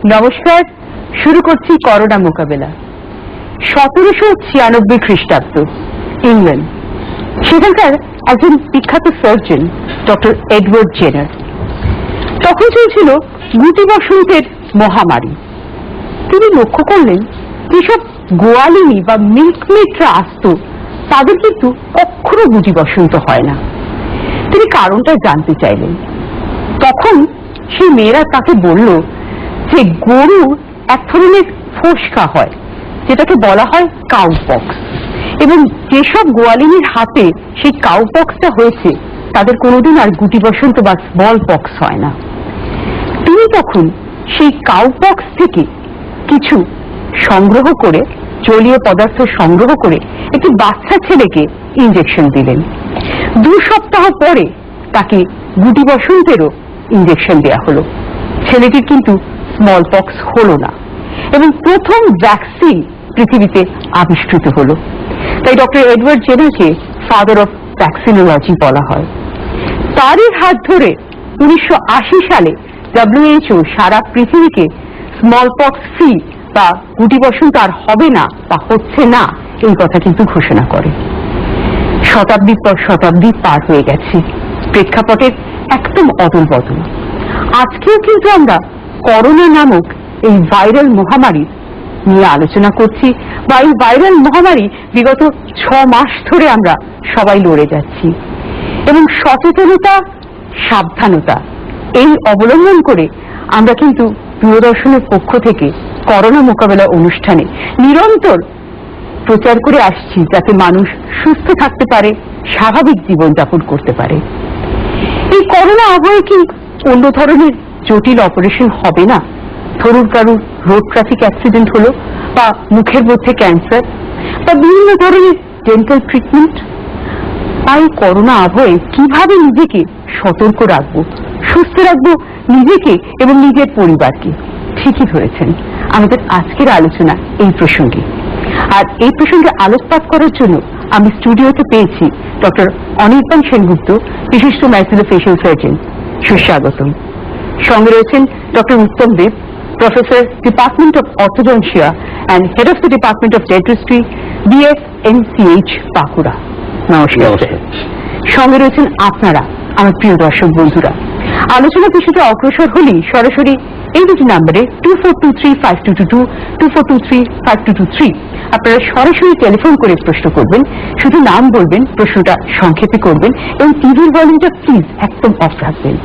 নমস্কার, শুরু করছি করোনা মোকাবেলা। 1796 খ্রিস্টাব্দ, ইংল্যান্ড। সেখানকার একজন বিখ্যাত সার্জন ডক্টর এডওয়ার্ড জেনার। তখন চলছিল গুটি বসন্তের মহামারী। তিনি লক্ষ্য করলেন যেসব গোয়ালিনী বা মিল্কমেটরা আসত তাদের কিন্তু কখনো গুটি বসন্ত হয় না। তিনি কারণটা জানতে চাইলেন। তখন সেই মেয়েরা তাকে বলল যে গরুর এক ধরনের ফোসকা হয় যেটাকে বলা হয় কাউপক্স, এবং যেসব গোয়ালিনীর হাতে সেই কাউপক্সটা হয়েছে তাদের কোনোদিন আর গুটি বসন্ত বা স্মল পক্স হয় না। তিনি তখন সেই কাউপক্স থেকে কিছু সংগ্রহ করে, জলীয় পদার্থ সংগ্রহ করে একটি বাচ্চা ছেলেকে ইঞ্জেকশন দিলেন। 2 সপ্তাহ পরে তাকে গুটি বসন্তেরও ইঞ্জেকশন দেওয়া হলো। ছেলেটির কিন্তু স্মল পক্স হলো না, এবং প্রথম ভ্যাকসিন পৃথিবীতে আবিষ্কৃত হলো। তাই ডক্টর এডওয়ার্ড জেনারকে ফাদার অফ ভ্যাকসিনোলজি বলা হয়। তারই হাত ধরে 1980 সালে WHO সারা পৃথিবীকে স্মল পক্স ফ্রি বা গুটি বসন্ত আর হবে না বা হচ্ছে না এই কথা কিন্তু ঘোষণা করে। শতাব্দীর পর শতাব্দী পার হয়ে গেছে, প্রেক্ষাপটের একদম অদল বদল। আজকেও কিন্তু আমরা করোনা নামক এই ভাইরাল মহামারী নিয়ে আলোচনা করছি, বা এই ভাইরাল মহামারী বিগত 6 মাস ধরে আমরা সবাই লড়ে যাচ্ছি। এবং সচেতনতা, সাবধানতা এই অবলম্বন করে আমরা কিন্তু দূরদর্শনের পক্ষ থেকে করোনা মোকাবেলা অনুষ্ঠানে নিরন্তর প্রচার করে আসছি যাতে মানুষ সুস্থ থাকতে পারে, স্বাভাবিক জীবনযাপন করতে পারে। এই করোনা আবহে কি অন্য ধরনের জটিল অপারেশন হবে না? ধরুন কারুর রোড ট্রাফিক অ্যাক্সিডেন্ট হলো, বা মুখের মধ্যে ক্যান্সার, বা বিভিন্ন ধরনের ডেন্টাল ট্রিটমেন্ট। তাই করোনা আবহে কিভাবে নিজেকে সতর্ক রাখবো, সুস্থ রাখবো নিজেকে এবং নিজের পরিবারকে? ঠিকই ধরেছেন, আমাদের আজকের আলোচনা এই প্রসঙ্গে। আর এই প্রসঙ্গে আলোকপাত করার জন্য আমি স্টুডিওতে পেয়েছি ডক্টর অনির্বাণ সেনগুপ্ত, বিশিষ্ট ম্যাক্সিলোফেশিয়াল সার্জন। সুস্বাগতম। সঙ্গে রয়েছেন doctor Uttam Dev, professor, department of orthodontia and head of the department of dentistry, BSNCH, Bankura. নমস্কার। সঙ্গে রয়েছেন আপনারা, আমার প্রিয় দর্শক বন্ধুরা। আলোচনা কিছুটা অগ্রসর হলেই সরাসরি এই দুটি নাম্বারে 24235222, 24235223 আপনারা সরাসরি টেলিফোন করে প্রশ্ন করবেন। শুধু নাম বলবেন, প্রশ্নটা সংক্ষেপে করবেন, এবং টিভির ভলিউমটা প্লিজ একদম অফ রাখবেন।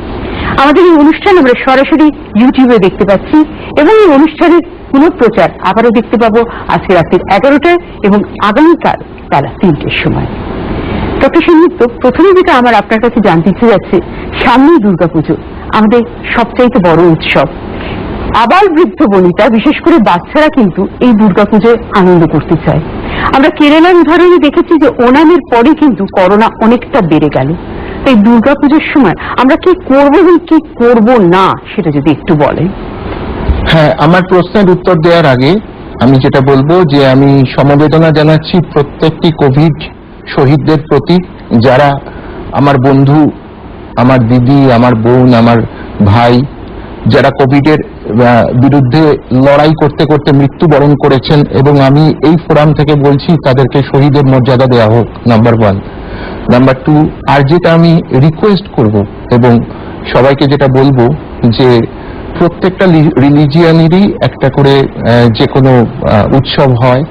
আমাদের এই অনুষ্ঠান আমরা সরাসরি ইউটিউবে দেখতে পাচ্ছি, এবং এই অনুষ্ঠানের পুনঃপ্রচার আবারও দেখতে পাবো আজকে রাত্রি 11টায় এবং আগামীকাল বেলা 3টের সময়। ডক্টর সেনগুপ্ত, প্রথমে যেটা আমার আপনার কাছে জানতে ইচ্ছে যাচ্ছে, সামনেই দুর্গাপুজো, আমাদের সবচাইতে বড় উৎসব। আবার বৃদ্ধ বনিতা, বিশেষ করে বাচ্চারা কিন্তু এই দুর্গাপুজোয় আনন্দ করতে চায়। আমরা কেরালার উদাহরণে দেখেছি যে ওনামের পরে কিন্তু করোনা অনেকটা বেড়ে গেল। তাই দুর্গাপুজোর সময় আমরা কি করব এবং কি করব না সেটা যদি একটু বলেন। হ্যাঁ, আমার প্রশ্নের উত্তর দেওয়ার আগে আমি যেটা বলবো যে আমি সমবেদনা জানাচ্ছি প্রত্যেকটি কোভিড শহীদদের প্রতি, যারা আমার বন্ধু, আমার দিদি, আমার বোন, আমার ভাই, যারা কোভিডের বিরুদ্ধে লড়াই করতে করতে মৃত্যুবরণ করেছেন। এবং আমি এই ফোরাম থেকে বলছি তাদেরকে শহীদের মর্যাদা দেওয়া হোক, নাম্বার 1। নাম্বার 2, আর যেটা আমি রিকোয়েস্ট করব এবং সবাইকে যেটা বলবো যে প্রত্যেকটা রিলিজিয়ানেরই একটা করে যে কোনো উৎসব হয়,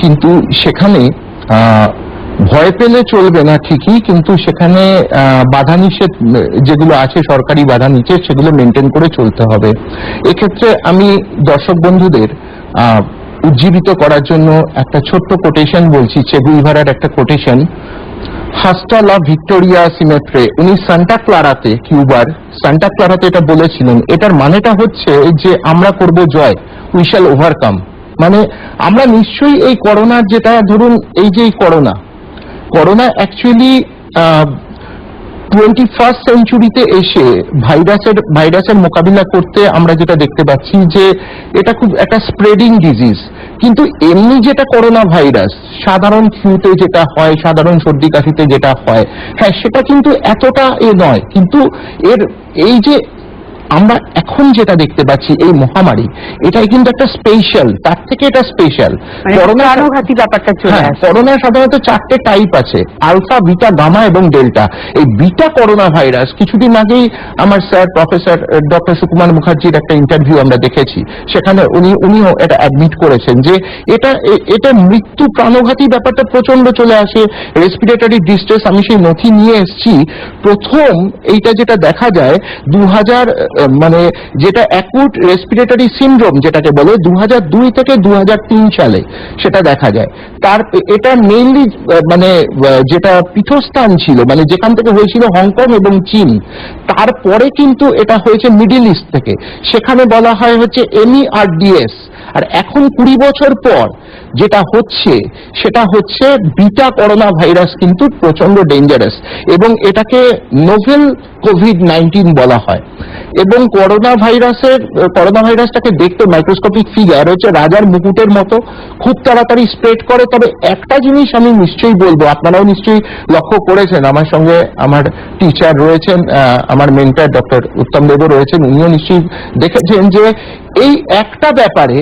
কিন্তু সেখানে ভয় পেলে চলবে না ঠিকই, কিন্তু সেখানে বাধা নিষেধ যেগুলো আছে, সরকারি বাধা নিষেধ, সেগুলো মেনটেন করে চলতে হবে। এক্ষেত্রে আমি দর্শক বন্ধুদের উজ্জীবিত করার জন্য একটা ছোট্ট কোটেশন বলছি, চে গুইভারার একটা কোটেশন। হাস্টা লা ভিক্টোরিয়া সিমেট্রে, উনি সান্টা ক্লারাতে, কিউবার সান্টা ক্লারাতে এটা বলেছিলেন। এটার মানেটা হচ্ছে যে আমরা করব জয়, উই শ্যাল ওভারকাম। মানে আমরা নিশ্চয়ই এই করোনার, যেটা ধরুন এই যে করোনা অ্যাকচুয়ালি 21st সেঞ্চুরিতে এসে ভাইরাসের মোকাবিলা করতে আমরা যেটা দেখতে পাচ্ছি যে এটা খুব একটা স্প্রেডিং ডিজিজ। কিন্তু এমনি যেটা করোনা ভাইরাস সাধারণ ফ্লুতে যেটা হয়, সাধারণ সর্দি কাশিতে যেটা হয়, হ্যাঁ সেটা কিন্তু এতটা নয়। কিন্তু এর এই যে আমরা এখন যেটা দেখতে পাচ্ছি এই মহামারী, এটাই কিন্তু একটা স্পেশাল, তার থেকে এটা স্পেশাল। প্রাণঘাতী ব্যাপারটা চলে আসে। করোনা সাধারণত 4টে টাইপ আছে, আলফা, বিটা, গামা এবং ডেল্টা। এই বিটা করোনা ভাইরাস, কিছুদিন আগেই আমার স্যার প্রফেসর ডক্টর সুকুমার মুখার্জির একটা ইন্টারভিউ আমরা দেখেছি, সেখানে উনিও এটা অ্যাডমিট করেছেন যে এটা মৃত্যু, প্রাণঘাতী ব্যাপারটা প্রচন্ড চলে আসে, রেসপিরেটরি ডিস্ট্রেস। আমি সেই নথি নিয়ে এসেছি। প্রথম এইটা যেটা দেখা যায় 2000, মানে যেটা অ্যাকুট রেসপিরেটরি সিনড্রোম যেটাকে বলে, 2002 থেকে 2003 সালে সেটা দেখা যায়। তার এটা মেইনলি মানে যেটা পীঠস্থান ছিল, মানে যেখান থেকে হয়েছিল হংকং এবং চীন। তারপরে কিন্তু এটা হয়েছে মিডল ইস্ট থেকে, সেখানে বলা হয় হচ্ছে MERDS। আর এখন 20 বছর পর যেটা হচ্ছে সেটা হচ্ছে বিটা করোনা ভাইরাস, কিন্তু প্রচন্ড ডেঞ্জারাস, এবং এটাকে নোভেল কোভিড-19 বলা হয়। এবং করোনা ভাইরাসটাকে দেখতে মাইক্রোস্কোপিক ফিগার হচ্ছে রাজার মুকুটের মতো, খুব তাড়াতাড়ি স্প্রেড করে। তবে একটা জিনিস আমি নিশ্চয়ই বলবো, আপনারাও নিশ্চয়ই লক্ষ্য করেছেন, আমার সঙ্গে আমার টিচার রয়েছেন, আমার মেন্টর ডক্টর উত্তম দেবও রয়েছেন, উনিও নিশ্চয়ই দেখেছেন যে এই একটা ব্যাপারে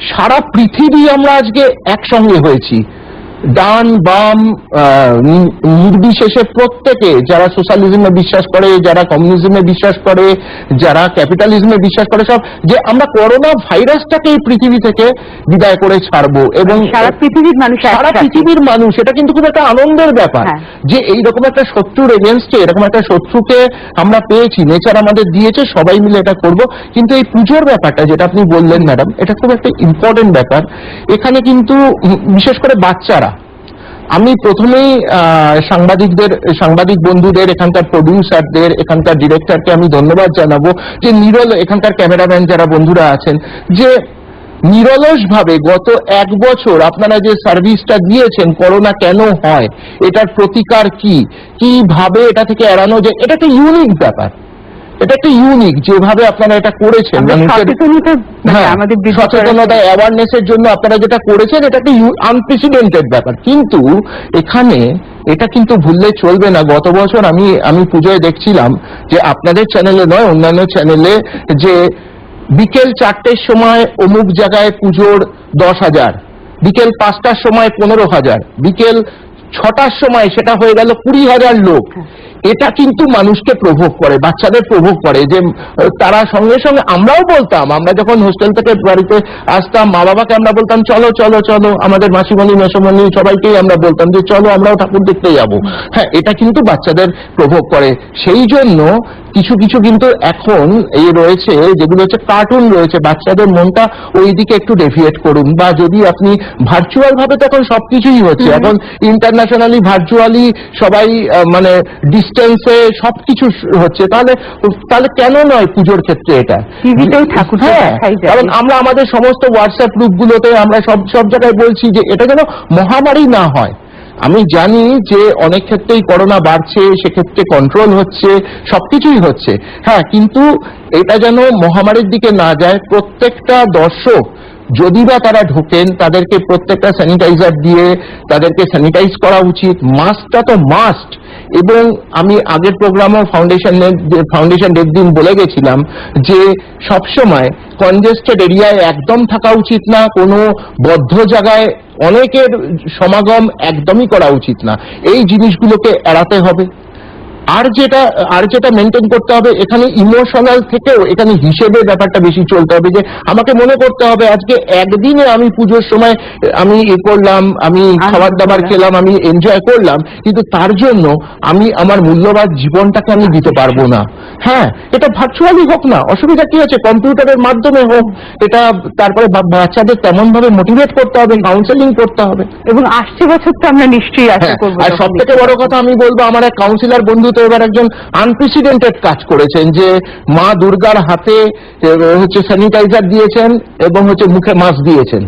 সারা পৃথিবী আমরা আজকে একসঙ্গে হয়েছি। ডান বাম নির্বিশেষে প্রত্যেকে, যারা সোশ্যালিজমে বিশ্বাস করে, যারা কমিউনিজমে বিশ্বাস করে, যারা ক্যাপিটালিজমে বিশ্বাস করে, সব যে আমরা করোনা ভাইরাসটাকে এই পৃথিবী থেকে বিদায় করে ছাড়বো। এবং সারা পৃথিবীর মানুষ, এটা কিন্তু খুব একটা আনন্দের ব্যাপার যে এইরকম একটা শত্রুর এগেনস্টে এরকম একটা শত্রুকে আমরা পেয়েছি, নেচার আমাদের দিয়েছে, সবাই মিলে এটা করব। কিন্তু এই পুজোর ব্যাপারটা যেটা আপনি বললেন ম্যাডাম, এটা খুব একটা ইম্পর্টেন্ট ব্যাপার। এখানে কিন্তু বিশেষ করে বাচ্চারা, আমি প্রথমেই সাংবাদিক বন্ধুদের, এখানকার প্রডিউসারদের, এখানকার ডিরেক্টরকে আমি ধন্যবাদ জানাবো, যে এখানকার ক্যামেরাম্যান যারা বন্ধুরা আছেন, যে নিরলসভাবে গত 1 বছর আপনারা যে সার্ভিসটা দিয়েছেন, করোনা কেন হয়, এটার প্রতিকার কিভাবে এটা থেকে এড়ানো যায়, এটা একটা ইউনিক ব্যাপার। এটা একটা ইউনিক যেভাবে আপনারা এটা করেছেন, সচেতনতা, অ্যাওয়ারনেসের জন্য আপনারা যেটা করেছেন, এটা একটা আনপ্রেসিডেন্টেড ব্যাপার। কিন্তু এখানে এটা কিন্তু ভুললে চলবে না। গত বছর আমি পুজোয় দেখছিলাম যে আপনাদের চ্যানেলে নয়, অন্যান্য চ্যানেলে, যে বিকেল 4টের সময় অমুক জায়গায় পুজোর 10,000, বিকেল 5টার সময় 15,000, বিকেল 6টার সময় সেটা হয়ে গেল 20,000 লোক। এটা কিন্তু মানুষকে প্রভোগ করে, বাচ্চাদের প্রভোগ করে, যে তারা সঙ্গে সঙ্গে, আমরাও বলতাম, আমরা যখন হোস্টেল থেকে বাড়িতে আসতাম, মা বাবাকে আমরা বলতাম চলো চলো চলো, আমাদের মাসিমণি মেসোমণি সবাইকেই আমরা বলতাম যে চলো আমরাও ঠাকুর দেখতে যাব। হ্যাঁ, এটা কিন্তু বাচ্চাদের প্রভোগ করে। সেই জন্য কিছু কিছু কিন্তু এখন এই রয়েছে, যেগুলো হচ্ছে কার্টুন রয়েছে, বাচ্চাদের মনটা ওই দিকে একটু ডেভিয়েট করুন। বা যদি আপনি ভার্চুয়াল ভাবে, তখন সবকিছুই হচ্ছে, এখন ইন্টারন্যাশনালি ভার্চুয়ালি সবাই মানে ডিস্টেন্সে সবকিছু হচ্ছে, তাহলে কেন নয় পুজোর ক্ষেত্রে এটা? কারণ আমরা আমাদের সমস্ত হোয়াটসঅ্যাপ গ্রুপগুলোতে আমরা সব জায়গায় বলছি যে এটা যেন মহামারী না হয়। আমি জানি যে অনেক ক্ষেত্রেই করোনা বাড়ছে, সেক্ষেত্রে কন্ট্রোল হচ্ছে, সবকিছুই হচ্ছে, হ্যাঁ, কিন্তু এটা যেন মহামারীর দিকে না যায়। প্রত্যেকটা দর্শক যদি বা তারা ঢোকেন, তাদেরকে প্রত্যেকটা স্যানিটাইজার দিয়ে তাদেরকে স্যানিটাইজ করা উচিত। মাস্কটা তো মাস্ট। এবং আমি আগের প্রোগ্রামও ফাউন্ডেশন ডের দিন বলে গেছিলাম যে সবসময় কনজেস্টেড এরিয়ায় একদম থাকা উচিত না, কোনো বদ্ধ জায়গায় অনেকের সমাগম একদমই করা উচিত না। এই জিনিসগুলোকে এড়াতে হবে। আর যেটা মেনটেন করতে হবে, এখানে ইমোশনাল থেকেও এখানে হিসেবে ব্যাপারটা বেশি চলতে হবে, যে আমাকে মনে করতে হবে আজকে একদিনে আমি পুজোর সময় আমি করলাম, আমি খাবার দাবার খেলাম, আমি এনজয় করলাম, কিন্তু তার জন্য আমি আমার মূল্যবান জীবনটাকে আমি দিতে পারবো না। হ্যাঁ, এটা ভার্চুয়ালি হোক না, অসুবিধা কি আছে, কম্পিউটারের মাধ্যমে হোক এটা। তারপরে বাচ্চাদের তেমন ভাবে মোটিভেট করতে হবে, কাউন্সেলিং করতে হবে। এবং আসছে বছর তো আমরা নিশ্চয়ই আশা করব। আর সব থেকে বড় কথা আমি বলবো, আমার এক কাউন্সিলর বন্ধু তো এবার একজন আনপ্রেসিডেন্টেড কাজ করেছেন, যে মা দুর্গার হাতে হচ্ছে স্যানিটাইজার দিয়েছেন এবং হচ্ছে মুখে মাস্ক দিয়েছেন।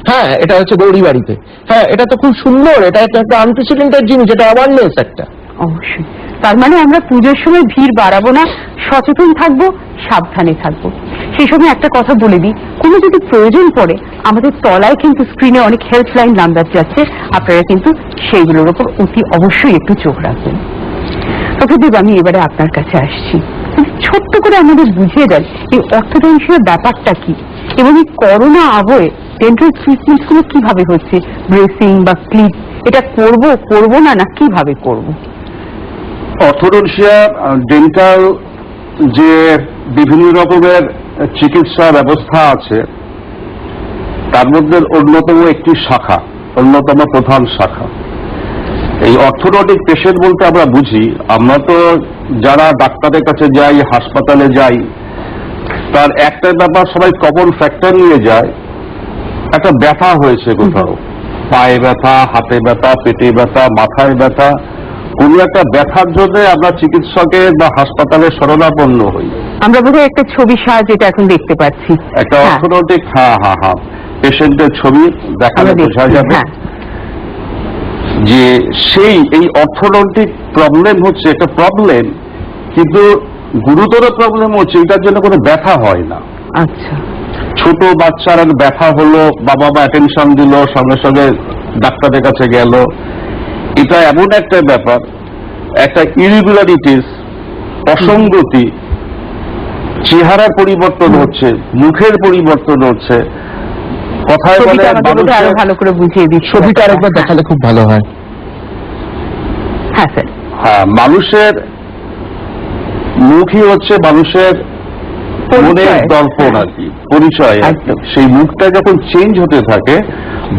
হ্যাঁ, এটা হচ্ছে গৌরী বাড়িতে। হ্যাঁ, এটা তো খুব সুন্দর, এটা একটা আনপ্রেসিডেন্টেড জিনিস, এটা অ্যাওয়ারনেস একটা। অবশ্যই। তার মানে আমরা পুজোর সময় ভিড় বাড়াবো না, সচেতন থাকবো, সাবধানে থাকবো। সেই সময় একটা কথা বলে দিই, কোনো যদি প্রয়োজন পড়ে, আমাদের তলায় কিন্তু স্ক্রিনে অনেক হেল্পলাইন নাম্বার যাচ্ছে, আপনারা কিন্তু সেইগুলোর উপর অতি অবশ্যই একটু চোখ রাখবেন। প্রভুদেব, আমি এবারে আপনার কাছে আসছি। ছোট্ট করে আমাদের বুঝিয়ে দেন এই অর্থোডন্সিয়ার ব্যাপারটা কি, এবং এই করোনা আবহে ডেন্টাল ট্রিটমেন্ট গুলো কিভাবে হচ্ছে, ব্রেসিং বা ক্লিপ, এটা করব না কিভাবে করব? অর্থোডন্সিয়া ডেন্টাল যে বিভিন্ন রকমের চিকিৎসা ব্যবস্থা আছে তার মধ্যে অন্যতম একটি শাখা, অন্যতম প্রধান শাখা। এই অর্থোডন্টিক পেশেন্ট বলতে আমরা বুঝি, আমরা তো যারা ডাক্তারের কাছে যাই, হাসপাতালে যাই, তার একটা ব্যাপার সবাই কমন ফ্যাক্টর নিয়ে যায়, একটা ব্যথা হয়েছে কোথাও, পায়ে ব্যথা, হাতে ব্যথা, পেটে ব্যথা, মাথায় ব্যথা, কোন একটা ব্যথার জন্য আমরা চিকিৎসকের বা হাসপাতালে শরণাপন্ন হই। আমরা বোধহয় একটা ছবির সাহায্যে এটা এখন দেখতে পাচ্ছি, একটা অর্থোডন্টিক পেশেন্টের ছবি দেখালে বোঝা যাবে যে এই অর্থোডন্টিক প্রবলেম হচ্ছে একটা প্রবলেম, কিন্তু গুরুতর প্রবলেম হচ্ছে এটার জন্য কোনো ব্যথা হয় না। আচ্ছা, ছোট বাচ্চার ব্যথা হলো, বাবা মা অ্যাটেনশন দিল, সঙ্গে সঙ্গে ডাক্তারের কাছে গেল। এটা এমন একটা ব্যাপার, একটা ইরেগুলারিটিস, অসঙ্গতি, চেহারার পরিবর্তন হচ্ছে, মুখের পরিবর্তন হচ্ছে, কথায় বলে আরো ভালো করে বুঝিয়ে দিচ্ছি, ছবিটা আরেকবার দেখালে খুব ভালো হয়। হ্যাঁ স্যার। মানুষের মুখই হচ্ছে মানুষের মনের দর্পণ আর কি, পরিচয়। সেই মুখটা যখন চেঞ্জ হতে থাকে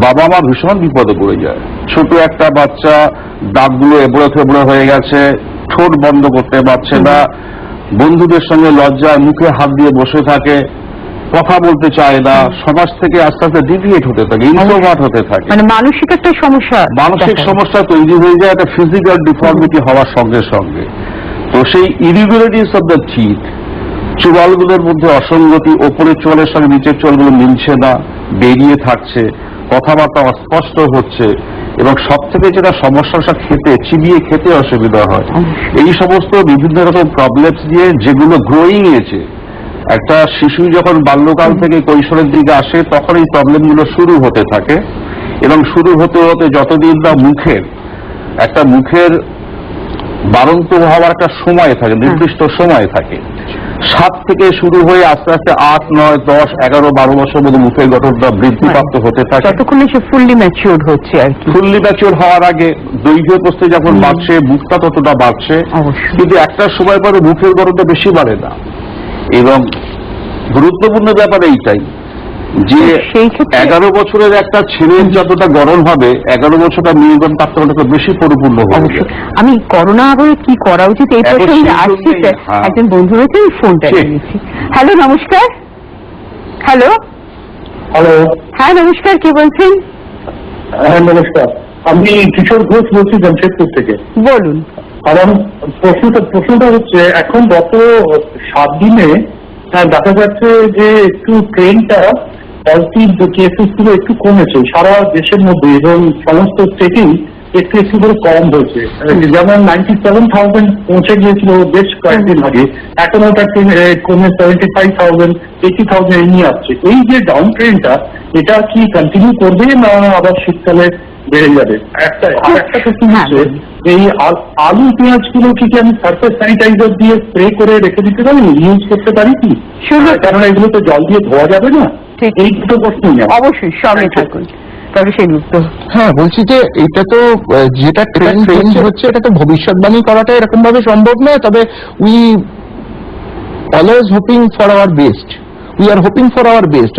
বাবা মা ভীষণ বিপদে পড়ে যায়। ছোট একটা বাচ্চা দাঁতগুলো এবড়ো থেবড়ো হয়ে গেছে, ঠোঁট বন্ধ করতে পারছে না, বন্ধুদের সঙ্গে লজ্জায় মুখে হাত দিয়ে বসে থাকে, কথা বলতে চায় না, সমাজ থেকে আস্তে আস্তে ডিভিয়েট হতে থাকে, ইন্ট্রোভার্ট হতে থাকে, মানে মানসিক একটা সমস্যা, মানসিক সমস্যা তৈরি হয়ে যায়, একটা ফিজিক্যাল ডিফর্মিটি হওয়ার সঙ্গে সঙ্গে। তো সেই ইরেগুলারিটিস অফ দ্য টিথ, চুয়ালগুলোর মধ্যে অসঙ্গতি, ওপরের চোয়ালের সঙ্গে নিচের চোয়ালগুলো মিলছে না, বেরিয়ে থাকছে, কথাবার্তা অস্পষ্ট হচ্ছে, এবং সব থেকে যেটা সমস্যা চিবিয়ে খেতে অসুবিধা হয়। এই সমস্ত বিভিন্ন রকম প্রবলেমস দিয়ে যেগুলো গ্রোয়িং এজে, একটা শিশু যখন বাল্যকাল থেকে কৈশোরের দিকে আসে তখন এই প্রবলেমগুলো শুরু হতে থাকে, এবং শুরু হতে হতে যতদিন না মুখের বাড়ন্ত হওয়ার একটা সময় থাকে, নির্দিষ্ট সময় থাকে, 7 থেকে শুরু হয়ে আস্তে আস্তে 8, 9, 10, 11, 12 বছর মধ্যে মুখের গঠনটা বৃদ্ধিপ্রাপ্ত হতে থাকে। ততক্ষণে সে ফুললি ম্যাচিউরড হচ্ছে আর কি। ফুললি ম্যাচিউর হওয়ার আগে দৈর্ঘ্য প্রস্থে যখন বাড়ছে, মুখটা ততটা বাড়ছে, কিন্তু একটা সময় পরে মুখের গঠনটা বেশি বাড়ে না। এবং গুরুত্বপূর্ণ ব্যাপার এইটাই যে 11 বছরের একটা ছেলের যতটা গড়ন হবে, 11 বছরটা মেয়েগণ তার থেকে বেশি পরিপূর্ণ হবে। আমি করোনা আবহে কি করা উচিত এই প্রসঙ্গে আসছি স্যার, একজন বন্ধু রয়েছে, ফোনটা নিয়েছি। হ্যালো, নমস্কার। হ্যালো হ্যালো, হ্যাঁ নমস্কার, কে বলছেন? হ্যাঁ নমস্কার, আমি কিশোর ঘোষ বলছি জামশেদপুর থেকে। বলুন। আমার প্রশ্নটা হচ্ছে, এখন গত 7 দিনে দেখা যাচ্ছে যে একটু ট্রেনটা পজিটিভ কেসেস গুলো একটু কমেছে সারা দেশের মধ্যে, এবং সমস্ত স্টেটেই একটু একটু করে কম হয়েছে। যেমন 97,000 পৌঁছে গিয়েছিল বেশ কয়েকদিন আগে, এখন ওটা কমে 75,000, 80,000 নিয়ে আসছে। এই যে ডাউন ট্রেনটা, এটা কি কন্টিনিউ করবে না আবার শীতকালে বেড়ে যাবে? একটা প্রশ্ন হচ্ছে, এই আলু পেঁয়াজ গুলো কি আমি সারফেস স্যানিটাইজার দিয়ে স্প্রে করে রেখে দিতে পারি, ইউজ করতে পারি কি? কারণ এগুলো তো জল দিয়ে ধোয়া যাবে না। এই দুটো প্রশ্ন অবশ্যই সঙ্গে থাকুন, তবে সেই উত্তর। হ্যাঁ, বলছি যে এটা তো যেটা ট্রেন্ড চেঞ্জ হচ্ছে, এটা তো ভবিষ্যৎবাণী করাটা এরকম ভাবে সম্ভব নয়, তবে we always hoping for our best. We are hoping for our best.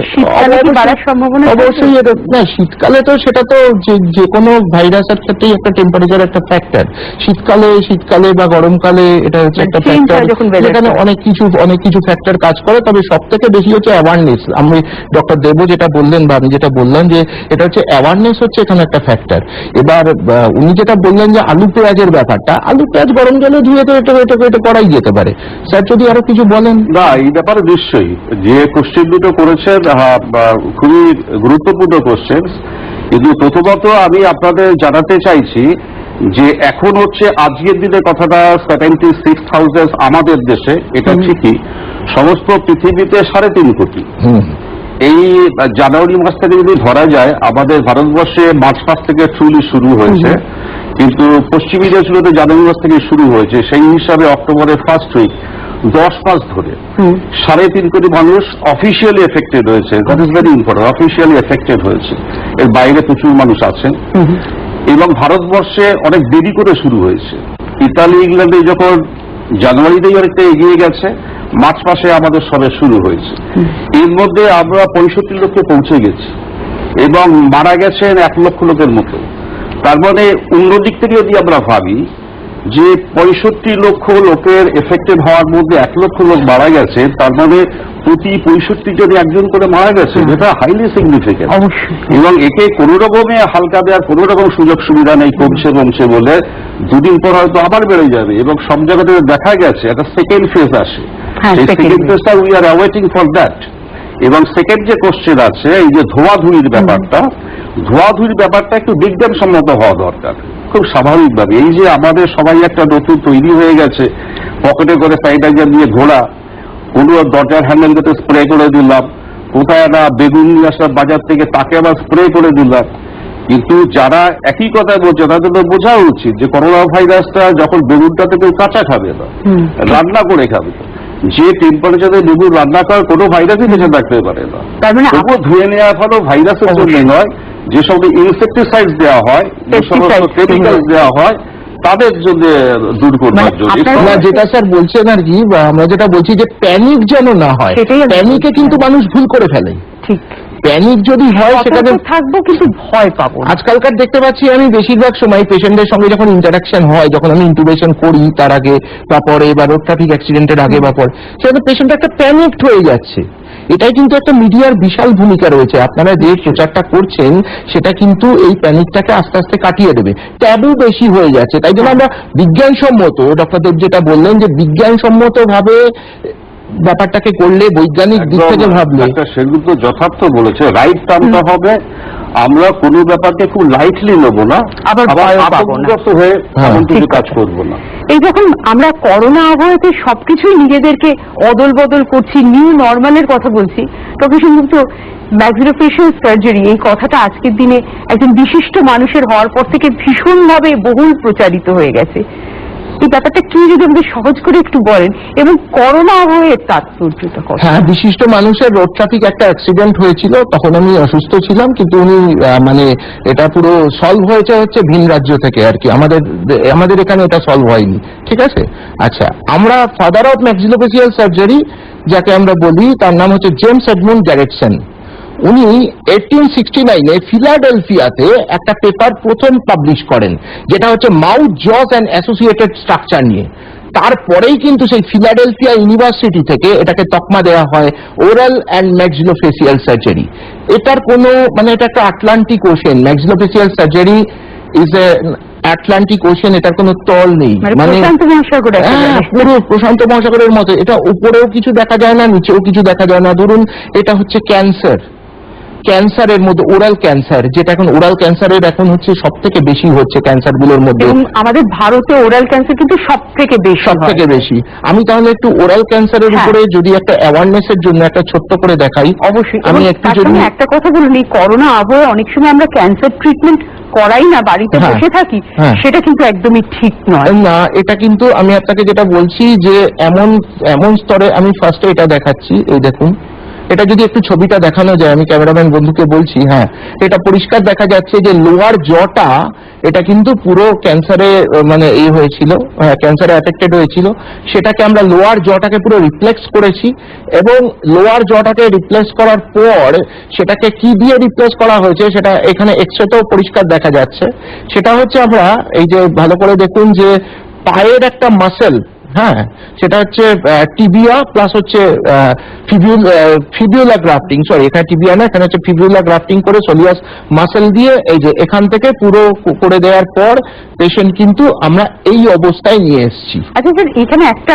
অবশ্যই না, শীতকালে তো সেটা তো যে কোনো ভাইরাসের ক্ষেত্রেই একটা টেম্পারেচার একটা ফ্যাক্টর। শীতকালে বা গরমকালে এটা হচ্ছে একটা ফ্যাক্টর, যেখানে অনেক কিছু ফ্যাক্টর কাজ করে। তবে সব থেকে বেশি হচ্ছে অ্যাওয়ারনেস। আমি ডক্টর দেব যেটা বললেন বা আমি যেটা বললাম, যে এটা হচ্ছে অ্যাওয়ারনেস হচ্ছে এখানে একটা ফ্যাক্টর। এবার উনি যেটা বললেন যে আলু পেঁয়াজের ব্যাপারটা, আলু পেঁয়াজ গরম জলে ধুয়ে তো এটা করাই যেতে পারে। স্যার যদি আরো কিছু বলেন। না, এই ব্যাপারে নিশ্চয়ই যে কোশ্চেন দুটো করেছেন খুবই গুরুত্বপূর্ণ কোশ্চেন, কিন্তু প্রথমত আমি আপনাদের জানাতে চাইছি যে এখন হচ্ছে আজকের দিনে কথাটা 76,000 আমাদের দেশে, এটা ঠিকই, সমস্ত পৃথিবীতে 3.5 কোটি। এই জানুয়ারি মাস থেকে যদি ধরা যায়, আমাদের ভারতবর্ষে মার্চ মাস থেকে ট্রুলি শুরু হয়েছে, কিন্তু পশ্চিমী দেশগুলোতে জানুয়ারি মাস থেকে শুরু হয়েছে। সেই হিসাবে অক্টোবরের ফার্স্ট উইক 10 মাস ধরে 3.5 কোটি মানুষ অফিসিয়ালি এফেক্টেড হয়েছে। That is very important, officially affected হয়েছে। এর বাইরে প্রচুর মানুষ আছেন এবং ভারতবর্ষে অনেক দেরি করে শুরু হয়েছে। ইতালি, ইংল্যান্ডে যখন জানুয়ারিতেই অনেকটা এগিয়ে গেছে, মার্চ মাসে আমাদের সবে শুরু হয়েছে। এর মধ্যে আমরা 65 লক্ষে পৌঁছে গেছি এবং মারা গেছেন 1 লক্ষ লোকের মতো। তার মানে অন্যদিক থেকে যদি আমরা ভাবি যে 65 লক্ষ লোকের এফেক্টেড হওয়ার মধ্যে 1 লক্ষ লোক মারা গেছে, তার মানে প্রতি 65 জনে একজন করে মারা গেছে, যেটা হাইলি সিগনিফিকেন্ট। এবং একে কোনো রকমে হালকা দেওয়ার কোনো রকম সুযোগ সুবিধা নেই। কমছে বলে 2 দিন পর হয়তো আবার বেড়ে যাবে এবং সব জায়গাতে দেখা গেছে একটা সেকেন্ড ফেজ আসে। এই সেকেন্ড ফেজটা we are awaiting for that. এবং সেকেন্ড যে কোশ্চেন আছে, এই যে ধোঁয়াধুলির ব্যাপারটা একটু বিজ্ঞানসম্মত হওয়া দরকার খুব স্বাভাবিকভাবে। এই যে আমাদের সবাই একটা নতুন তৈরি হয়ে গেছে, পকেটে করে স্যানিটাইজার নিয়ে ঘোরা, কোনো দরজার হ্যান্ডেল যাতে স্প্রে করে দিলাম, কোথায় না বেগুন নিয়ে আসার বাজার থেকে তাকে আবার স্প্রে করে দিলাম। কিন্তু যারা একই কথা বলছে তাদের তো বোঝা উচিত যে করোনা ভাইরাসটা যখন বেগুনটাতে কেউ কাঁচা খাবে না, রান্না করে খাবে। যে টেম্পারেচারে বেগুন রান্না করার কোনো ভাইরাসই বেঁচে থাকতে পারে না। তবুও ধুয়ে নেওয়া ভালো, ভাইরাসের জন্য নয়। যে সব ইনসেকটিসাইডস দেওয়া হয়, যে সমস্ত কেমিক্যালস দেওয়া হয়, তাদের জন্য দূর করবার জন্য। যেটা স্যার বলছেন আর কি, আমরা যেটা বলছি যে প্যানিক যেন না হয়। প্যানিকে কিন্তু মানুষ ভুল করে ফেলে। ঠিক, প্যানিক যদি হয় সেটাকে থাকবো কিন্তু ভয় পাবো। আজকালকার দেখতে পাচ্ছি আমি বেশিরভাগ সময় পেশেন্টের সঙ্গে যখন ইন্টারাকশন হয়, যখন আমি ইন্টুবেশন করি তার আগে বা পরে বা রোড ট্রাফিক অ্যাক্সিডেন্টের আগে বা পরে, সেখানে পেশেন্ট একটা প্যানিকড হয়ে যাচ্ছে। এটাই কিন্তু একটা মিডিয়ার বিশাল ভূমিকা রয়েছে। আপনারা যে প্রচারটা করছেন সেটা কিন্তু এই প্যানিকটাকে আস্তে আস্তে কাটিয়ে দেবে। ট্যাবু বেশি হয়ে যাচ্ছে, তাই জন্য আমরা বিজ্ঞানসম্মত, ডক্টর দেব যেটা বললেন যে বিজ্ঞানসম্মত ভাবে ব্যাপারটাকে করলে, বৈজ্ঞানিক দিক থেকে ভাবলে, সেগুলো তো যথার্থ বলেছে। রাইট টার্মটা হবে আমরা কোনো ব্যাপারকে খুব লাইটলি নেব না, আবার আতঙ্কগ্রস্ত হয়ে এমন কিছু কাজ করবো না। এই যখন আমরা করোনা আবহাওয়াতে সবকিছুই নিজেদেরকে অদল বদল করছি, নিউ নর্মালের কথা বলছি, তবে কিন্তু ম্যাক্সিলোফেশিয়াল সার্জারি এই কথাটা আজকের দিনে একজন বিশিষ্ট মানুষের হওয়ার পর থেকে ভীষণভাবে বহুল প্রচারিত হয়ে গেছে। এই ব্যাপারটা কি যদি আমাদের সহজ করে একটু বলেন, এবং করোনা আবহাওয়ার তাৎপর্যটা কথা। হ্যাঁ, বিশিষ্ট মানুষের রোড ট্রাফিক একটা অ্যাক্সিডেন্ট হয়েছিল, তখন আমি অসুস্থ ছিলাম, কিন্তু উনি মানে এটা পুরো সলভ হয়েছে হচ্ছে ভিন রাজ্য থেকে আর কি, আমাদের এখানে এটা সলভ হয়নি। ঠিক আছে, আচ্ছা, আমরা ফাদার অফ ম্যাক্সিলোফেশিয়াল সার্জারি যাকে আমরা বলি, তার নাম হচ্ছে জেমস এডমন্ড গ্যারেটসন। উনি 1869-এ ফিলাডেলফিয়াতে একটা পেপার প্রথম পাবলিশ করেন, যেটা হচ্ছে মাউথ, জজ অ্যান্ড অ্যাসোসিয়েটেড স্ট্রাকচার নিয়ে। তারপরেই কিন্তু সেই ফিলাডেলফিয়া ইউনিভার্সিটি থেকে এটাকে তকমা দেওয়া হয় ওরাল অ্যান্ড ম্যাক্সিলোফেশিয়াল সার্জারি। এটার কোনো মানে এটা একটা Atlantic ocean, maxillofacial surgery is a Atlantic ocean, এটার কোনো তল নেই, মানে পুরো প্রশান্ত মহাসাগরের মতো। এটা উপরেও কিছু দেখা যায় না, নিচেও কিছু দেখা যায় না। ধরুন এটা হচ্ছে ক্যান্সারের মধ্যে ওরাল ক্যান্সার, যেটা এখন ওরাল ক্যান্সারের এখন হচ্ছে সব থেকে বেশি হচ্ছে ক্যান্সারগুলোর মধ্যে। আমাদের ভারতে ওরাল ক্যান্সার কিন্তু সব থেকে বেশি। আমি তাহলে একটু ওরাল ক্যান্সারের উপরে যদি একটা অ্যাওয়ারনেসের জন্য একটা ছোট্ট করে দেখাই। অবশ্যই। আমি একটা কথা বলুন, এই করোনা আবহাওয়ায় অনেক সময় আমরা ক্যান্সার ট্রিটমেন্ট করাই না, বাড়িতে বসে থাকি, সেটা কিন্তু একদমই ঠিক নয় না। এটা কিন্তু আমি আপনাকে যেটা বলছি যে এমন স্তরে আমি ফার্স্টে এটা দেখাচ্ছি। এই দেখুন, এটা যদি একটু ছবিটা দেখানো যায়, আমি ক্যামেরাম্যান বন্ধুকে বলছি। হ্যাঁ, এটা পরিষ্কার দেখা যাচ্ছে যে লোয়ার জটা এটা কিন্তু পুরো ক্যান্সারে মানে এই হয়েছিল, ক্যান্সারে অ্যাফেক্টেড হয়েছিল। সেটাকে আমরা লোয়ার জটাকে পুরো রিপ্লেক্স করেছি, এবং লোয়ার জটাকে রিপ্লেস করার পর সেটাকে কি দিয়ে রিপ্লেস করা হয়েছে সেটা এখানে এক্সরেতেও পরিষ্কার দেখা যাচ্ছে। সেটা হচ্ছে আমরা এই যে ভালো করে দেখুন যে পায়ের একটা মাসেল, হ্যাঁ, সেটা হচ্ছে টিবিয়া প্লাস হচ্ছে ফিবিউলা গ্রাফটিং, সরি এখানে টিবিয়া না, এখানে হচ্ছে ফিবিউলা গ্রাফটিং করে সোলিয়াস মাসেল দিয়ে এই যে এখান থেকে পুরো করে দেওয়ার পর পেশেন্ট কিন্তু আমরা এই অবস্থায় নিয়ে এসেছি। আচ্ছা স্যার, এখানে একটা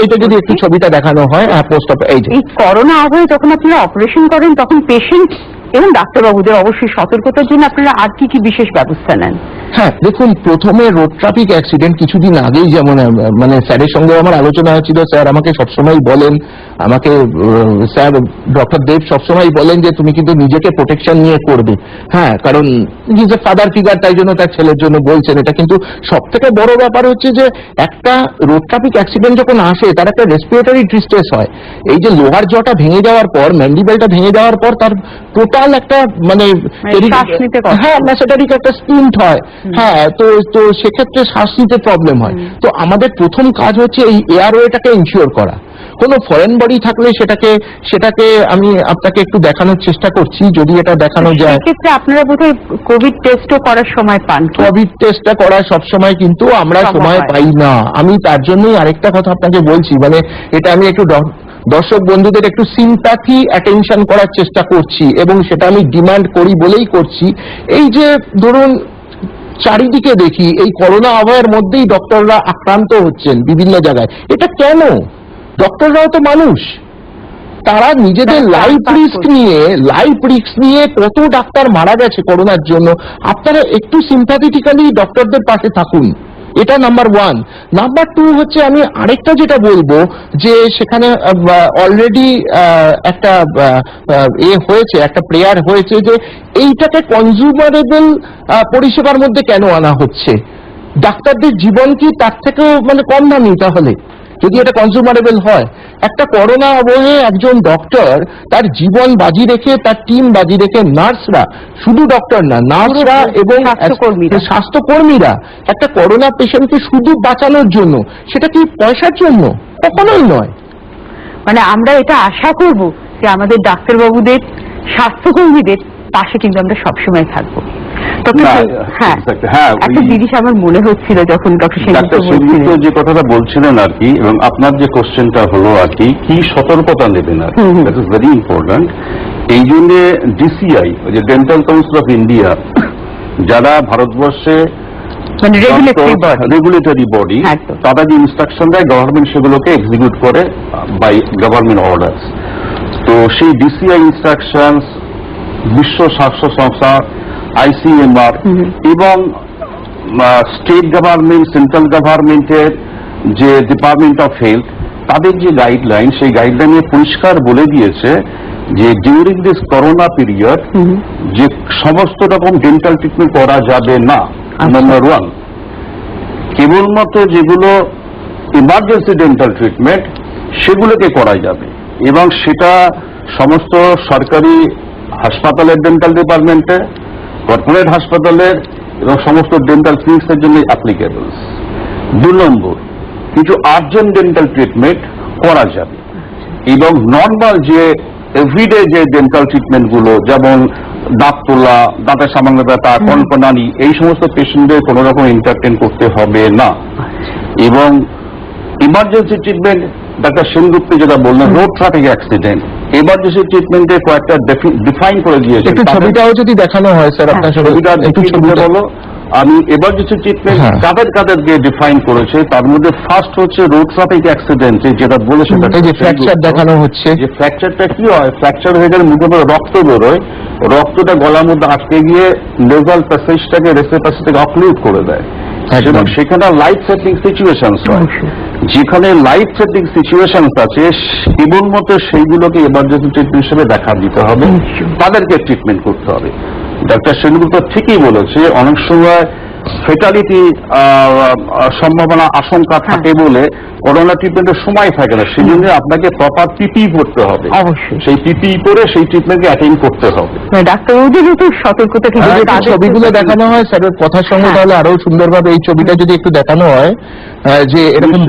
এইটা যদি একটু ছবিটা দেখানো হয়, পোস্ট অপ, এই যে করোনা আবহাওয়ায় যখন আপনারা অপারেশন করেন তখন পেশেন্ট এবং ডাক্তারবাবুদের অবশ্যই সতর্কতার জন্য আপনারা আর কি কি বিশেষ ব্যবস্থা নেন? হ্যাঁ দেখুন, প্রথমে রোড ট্রাফিক অ্যাক্সিডেন্ট কিছুদিন আগেই যেমন মানে স্যারের সঙ্গে আমার আলোচনা হচ্ছিল, স্যার আমাকে সবসময় বলেন, আমাকে স্যার ডক্টর দেব সবসময় বলেন যে তুমি কিন্তু নিজেকে প্রোটেকশন নিয়ে করবে। হ্যাঁ, কারণ ইজ এ ফাদার ফিগার, তাই জন্য তার ছেলের জন্য বলছেন এটা। কিন্তু সব থেকে বড় ব্যাপার হচ্ছে যে একটা রোড ট্রাফিক অ্যাক্সিডেন্ট যখন আসে তার একটা রেসপিরেটরি ডিস্ট্রেস হয়। এই যে লোহার জটা ভেঙে যাওয়ার পর, ম্যান্ডিবেলটা ভেঙে যাওয়ার পর তার টোটাল একটা মানে শ্বাস নিতে কষ্ট। হ্যাঁ ন্যাসেটারিক একটা স্টিন্ট হয়। হ্যাঁ, তো সেক্ষেত্রে শ্বাস নিতে প্রবলেম হয়। তো আমাদের প্রথম কাজ হচ্ছে এই এয়ারওয়েটাকে ইনশিওর করা। কোনো ফরেন বডি থাকলে সেটাকে আমি আপনাকে একটু দেখানোর চেষ্টা করছি, যদি এটা দেখানো যায়। সেক্ষেত্রে আপনারা বোধহয় কোভিড টেস্টও করার সময় পান। কোভিড টেস্টটা করা সবসময় কিন্তু আমরা সময় পাই না। আমি তার জন্যই আরেকটা কথা আপনাকে বলছি, মানে এটা আমি একটু দর্শক বন্ধুদের একটু সিম্প্যাথি অ্যাটেনশন করার চেষ্টা করছি, এবং সেটা আমি ডিমান্ড করি বলেই করছি। এই যে ধরুন চারিদিকে দেখি এই করোনা আবহের মধ্যেই ডক্টররা আক্রান্ত হচ্ছেন বিভিন্ন জায়গায়, এটা কেন? ডক্টররাও তো মানুষ, তারা নিজেদের লাইফ রিস্ক নিয়ে কত ডাক্তার মারা গেছে করোনার জন্য। আপনারা একটু সিম্প্যাথেটিক্যালি ডক্টরদের পাশে থাকুন, এটা নাম্বার ওয়ান। নাম্বার টু হচ্ছে আমি আরেকটা যেটা বলবো, যে সেখানে অলরেডি একটা হয়েছে, একটা প্রেয়ার হয়েছে যে এইটাকে কনজিউমারেবল পরিষেবার মধ্যে কেন আনা হচ্ছে? ডাক্তারদের জীবন কি তার থেকেও মানে কম দামি? তাহলে যদি এটা কনজিউমারেবল হয়, একটা করোনা আবহে একজন ডক্টর তার জীবন বাজি রেখে, তার টিম বাজি রেখে, নার্সরা, শুধু ডক্টর না, নার্সরা এবং স্বাস্থ্যকর্মীরা একটা করোনা পেশেন্টকে শুধু বাঁচানোর জন্য, সেটা কি পয়সার জন্য? কখনোই নয়। মানে আমরা এটা আশা করব যে আমাদের ডাক্তারবাবুদের, স্বাস্থ্যকর্মীদের পাশে কিন্তু আমরা সবসময় থাকবো। হ্যাঁ, একটা জিনিস আমার মনে হচ্ছিল যখন ডক্টর সেনগুপ্ত যে কথাটা বলছিলেন আর কি, এবং আপনার যে কোশ্চেনটা হলো আর কি সতর্কতা নেবেন আর কি, দ্যাট ইজ ভেরি ইম্পর্টেন্ট। এই জন্য ডিসিআই, যে ডেন্টাল কাউন্সিল অফ ইন্ডিয়া, যারা ভারতবর্ষে রেগুলেটরি বডি, তারা যে ইনস্ট্রাকশন দেয় গভর্নমেন্ট সেগুলোকে এক্সিকিউট করে বাই গভর্নমেন্ট অর্ডার। তো সেই ডিসিআই ইনস্ট্রাকশন, বিশ্ব স্বাস্থ্য সংস্থা, ICMR এবং স্টেট গভর্নমেন্ট, সেন্ট্রাল গভর্নমেন্টের যে ডিপার্টমেন্ট অফ হেলথ, তাদের যে গাইডলাইন, সেই গাইডলাইনে পরিষ্কার বলে দিয়েছে যে ডিউরিং দিস করোনা পিরিয়ড যে সমস্ত রকম ডেন্টাল ট্রিটমেন্ট করা যাবে না। নাম্বার ওয়ান, কেবলমাত্র যেগুলো ইমার্জেন্সি ডেন্টাল ট্রিটমেন্ট সেগুলোকে করা যাবে, এবং সেটা সমস্ত সরকারি হাসপাতালের ডেন্টাল ডিপার্টমেন্টে, কর্পোরেট হাসপাতালের এবং সমস্ত ডেন্টাল ক্লিনিক্সের জন্য অ্যাপ্লিকেবল। 2 নম্বর, কিছু আর্জেন্ট ডেন্টাল ট্রিটমেন্ট করা যাবে, এবং নর্মাল যে এভরিডে যে ডেন্টাল ট্রিটমেন্ট গুলো, যেমন দাঁত তোলা, দাঁতের সামান্য ব্যথা, কনকনানি, এই সমস্ত পেশেন্টদের কোন রকম এন্টারটেইন করতে হবে না। এবং ইমার্জেন্সি ট্রিটমেন্ট, ডাক্তার সেনগুপ্ত যেটা বললেন, রোড ট্রাফিক অ্যাক্সিডেন্ট, এমার্জেন্সি ট্রিটমেন্টের কয়েকটা ডিফাইন করে দিয়েছে। একটু ছবিটাও যদি দেখানো হয় স্যার, আপনার ছবিটা একটু ছবিটা বলো। আমি এমার্জেন্সি ট্রিটমেন্ট কাদেরকে ডিফাইন করেছে, তার মধ্যে ফার্স্ট হচ্ছে রোড ট্রাফিক অ্যাক্সিডেন্ট, যেটা বলেছে যে ফ্র্যাকচার দেখানো হচ্ছে। যে ফ্র্যাকচারটা কি হয়, ফ্র্যাকচার হয়ে গেলে মুখে রক্ত বেরোয়, রক্তটা গলার মধ্যে আটকে গিয়ে নেজাল প্যাসেজটাকে রেসিপ্যাসেজ থেকে অক্লুড করে দেয়, এবং সেখানে লাইফ থ্রেটনিং সিচুয়েশনস হয়। যেখানে লাইফ থ্রেটনিং সিচুয়েশনস আছে, কেবলমাত্র সেইগুলোকে এমার্জেন্সি ট্রিটমেন্ট হিসেবে দেখা দিতে হবে, তাদেরকে ট্রিটমেন্ট করতে হবে। ডাক্তার সেনগুপ্ত ঠিকই বলেছে, অনেক সময় ফেটালিটি সম্ভাবনা, আশঙ্কা থাকে বলে করোনা ট্রিটমেন্টের সময় থাকে না, সেই জন্য আপনাকে প্রপার পিপিই করতে হবে। অবশ্যই সেই পিপিই করে সেই ট্রিটমেন্টকে অ্যাটেন্ড করতে হবে। ডাক্তারবাবুদেরও তো সতর্কতা থেকে ছবিগুলো দেখানো হয় স্যারের কথার সঙ্গে, তাহলে আরো সুন্দরভাবে এই ছবিটা যদি একটু দেখানো হয়, যে এরকম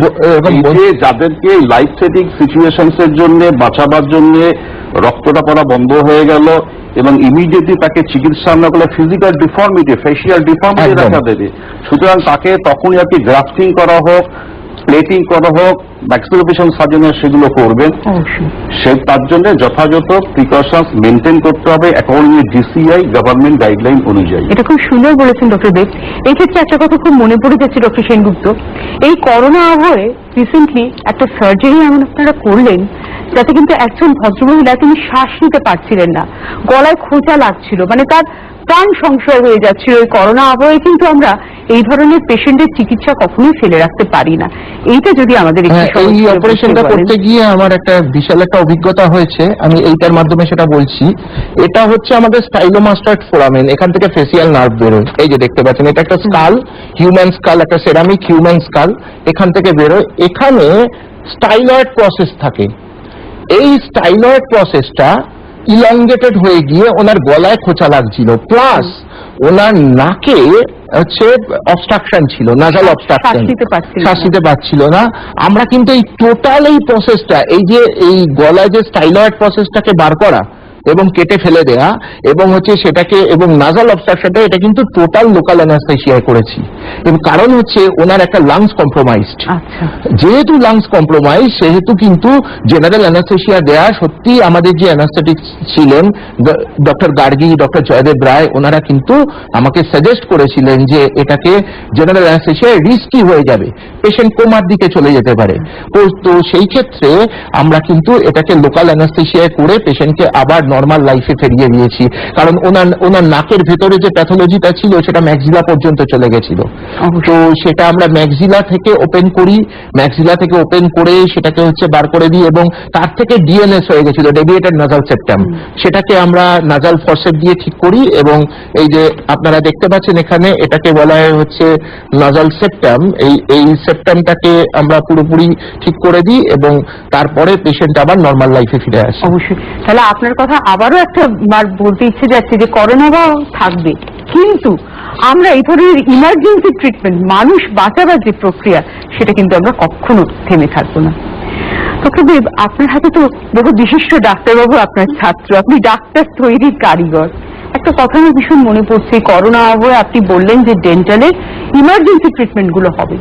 যাদেরকে লাইফ থ্রেটিং সিচুয়েশনস এর জন্য বাঁচাবার জন্য রক্তটা পড়া বন্ধ হয়ে গেল, এবং ইমিডিয়েটলি তাকে চিকিৎসা না করলে ফিজিক্যাল ডিফর্মিটি, ফেসিয়াল ডিফর্মিটি দেখা দেবে। সুতরাং তাকে তখনই আর কি গ্রাফটিং করা হোক, প্লেটিং করা হোক, ম্যাক্সিলোফেশিয়াল সার্জারি সেগুলো করবেন। তার জন্য যথাযথ প্রিকশনস মেনটেন করতে হবে অ্যাকর্ডিং ডিসিআই গভর্নমেন্ট গাইডলাইন অনুযায়ী। এটা খুব সুন্দর বলেছেন ডক্টর দেব। এই ক্ষেত্রে একটা কথা খুব মনে পড়ে যাচ্ছে ডক্টর সেনগুপ্ত, এই করোনা আবহে রিসেন্টলি একটা সার্জারি এমন আপনারা করলেন যাতে কিন্তু একজন ভদ্রমহিলা তিনি শ্বাস নিতে পারছিলেন না, গলায় খোঁচা লাগছিল, মানে তার প্রাণ সংশয় হয়ে যাচ্ছিল। এই করোনা আবহে কিন্তু আমরা এই ধরনের পেশেন্টের চিকিৎসা কখনোই ফেলে রাখতে পারি না। এইটা যদি আমাদের এই অপারেশনটা করতে গিয়ে আমার একটা বিশাল একটা অভিজ্ঞতা হয়েছে, আমি এইটার মাধ্যমে সেটা বলছি। এটা হচ্ছে আমাদের স্টাইলোমাস্টার্ড ফোরামেন, এখান থেকে ফেসিয়াল নার্ভ বেরোয়, এই যে দেখতে পাচ্ছেন, এটা একটা স্কাল, হিউম্যান স্কাল, একটা সেরামিক হিউম্যান স্কাল এখান থেকে বেরোয়। এখানে স্টাইলয়েড প্রসেস থাকে, এই স্টাইলয়েড প্রসেসটা ইলংগেটেড হয়ে গিয়ে ওনার গলায় খোঁচা লাগছিল, প্লাস ওনার নাকে হচ্ছে অবস্ট্রাকশন ছিল, নাজাল অবস্ট্রাকশন, শ্বাস নিতে পারছিল না। আমরা কিন্তু এই টোটাল এই প্রসেসটা, এই যে এই গলায় যে স্টাইলয়েড প্রসেসটাকে বার করা এবং কেটে ফেলে দেয়া এবং হচ্ছে সেটাকে এবং নাজাল অবস্ট্রাকশনটা, এটা কিন্তু টোটাল লোকাল অ্যানাস্থেসিয়ায় করেছি। এবং কারণ হচ্ছে ওনার একটা লাংস কম্প্রোমাইজড, যেহেতু লাংস কম্প্রোমাইজ সেহেতু কিন্তু জেনারেল অ্যানাস্থেসিয়া দেয়া। সত্যি আমাদের যে অ্যানাস্থেটিক ছিলেন ডক্টর গার্গী, ডক্টর জয়দেব রায়, ওনারা কিন্তু আমাকে সাজেস্ট করেছিলেন যে এটাকে জেনারেল অ্যানাস্থেসিয়ায় রিস্কি হয়ে যাবে, পেশেন্ট কোমার দিকে চলে যেতে পারে। তো সেই ক্ষেত্রে আমরা কিন্তু এটাকে লোকাল অ্যানাস্থেসিয়ায় করে পেশেন্টকে আবার নর্মাল লাইফে ফিরিয়ে দিয়েছি। কারণ ওনার নাকের ভেতরে যে প্যাথোলজিটা ছিল সেটা ম্যাক্সিলা পর্যন্ত চলে গেছিল। তো সেটা আমরা ম্যাক্সিলা থেকে ওপেন করি, ম্যাক্সিলা থেকে ওপেন করে সেটাকে হচ্ছে বার করে দিই এবং তার থেকে ডিএনএস হয়ে গেছিল, ডেভিয়েটেড নাজাল সেপ্টাম, সেটাকে আমরা নাজাল ফরসেপ দিয়ে ঠিক করি। এবং এই যে আপনারা দেখতে পাচ্ছেন এখানে, এটাকে বলা হয় হচ্ছে নাজাল সেপ্টাম, এই সেপ্টামটাকে আমরা পুরোপুরি ঠিক করে দিই এবং তারপরে পেশেন্ট আবার নর্মাল লাইফে ফিরে আসে। অবশ্যই। তাহলে আপনার কথা আবারও একটা বার বলতে ইচ্ছে যাচ্ছে যে করোনা বা থাকবে, কিন্তু আমরা এই ধরনের ইমার্জেন্সি ট্রিটমেন্ট, মানুষ বাঁচাবার যে প্রক্রিয়া, সেটা কিন্তু আমরা কখনো থেমে থাকবো না। ডক্টর দেব, আপনার হাতে তো বহু বিশিষ্ট ডাক্তারবাবু আপনার ছাত্র, আপনি ডাক্তার তৈরির কারিগর। একটা কথা আমার ভীষণ মনে পড়ছে, করোনা আবহে আপনি বললেন যে ডেন্টালের ইমার্জেন্সি ট্রিটমেন্ট গুলো হবে,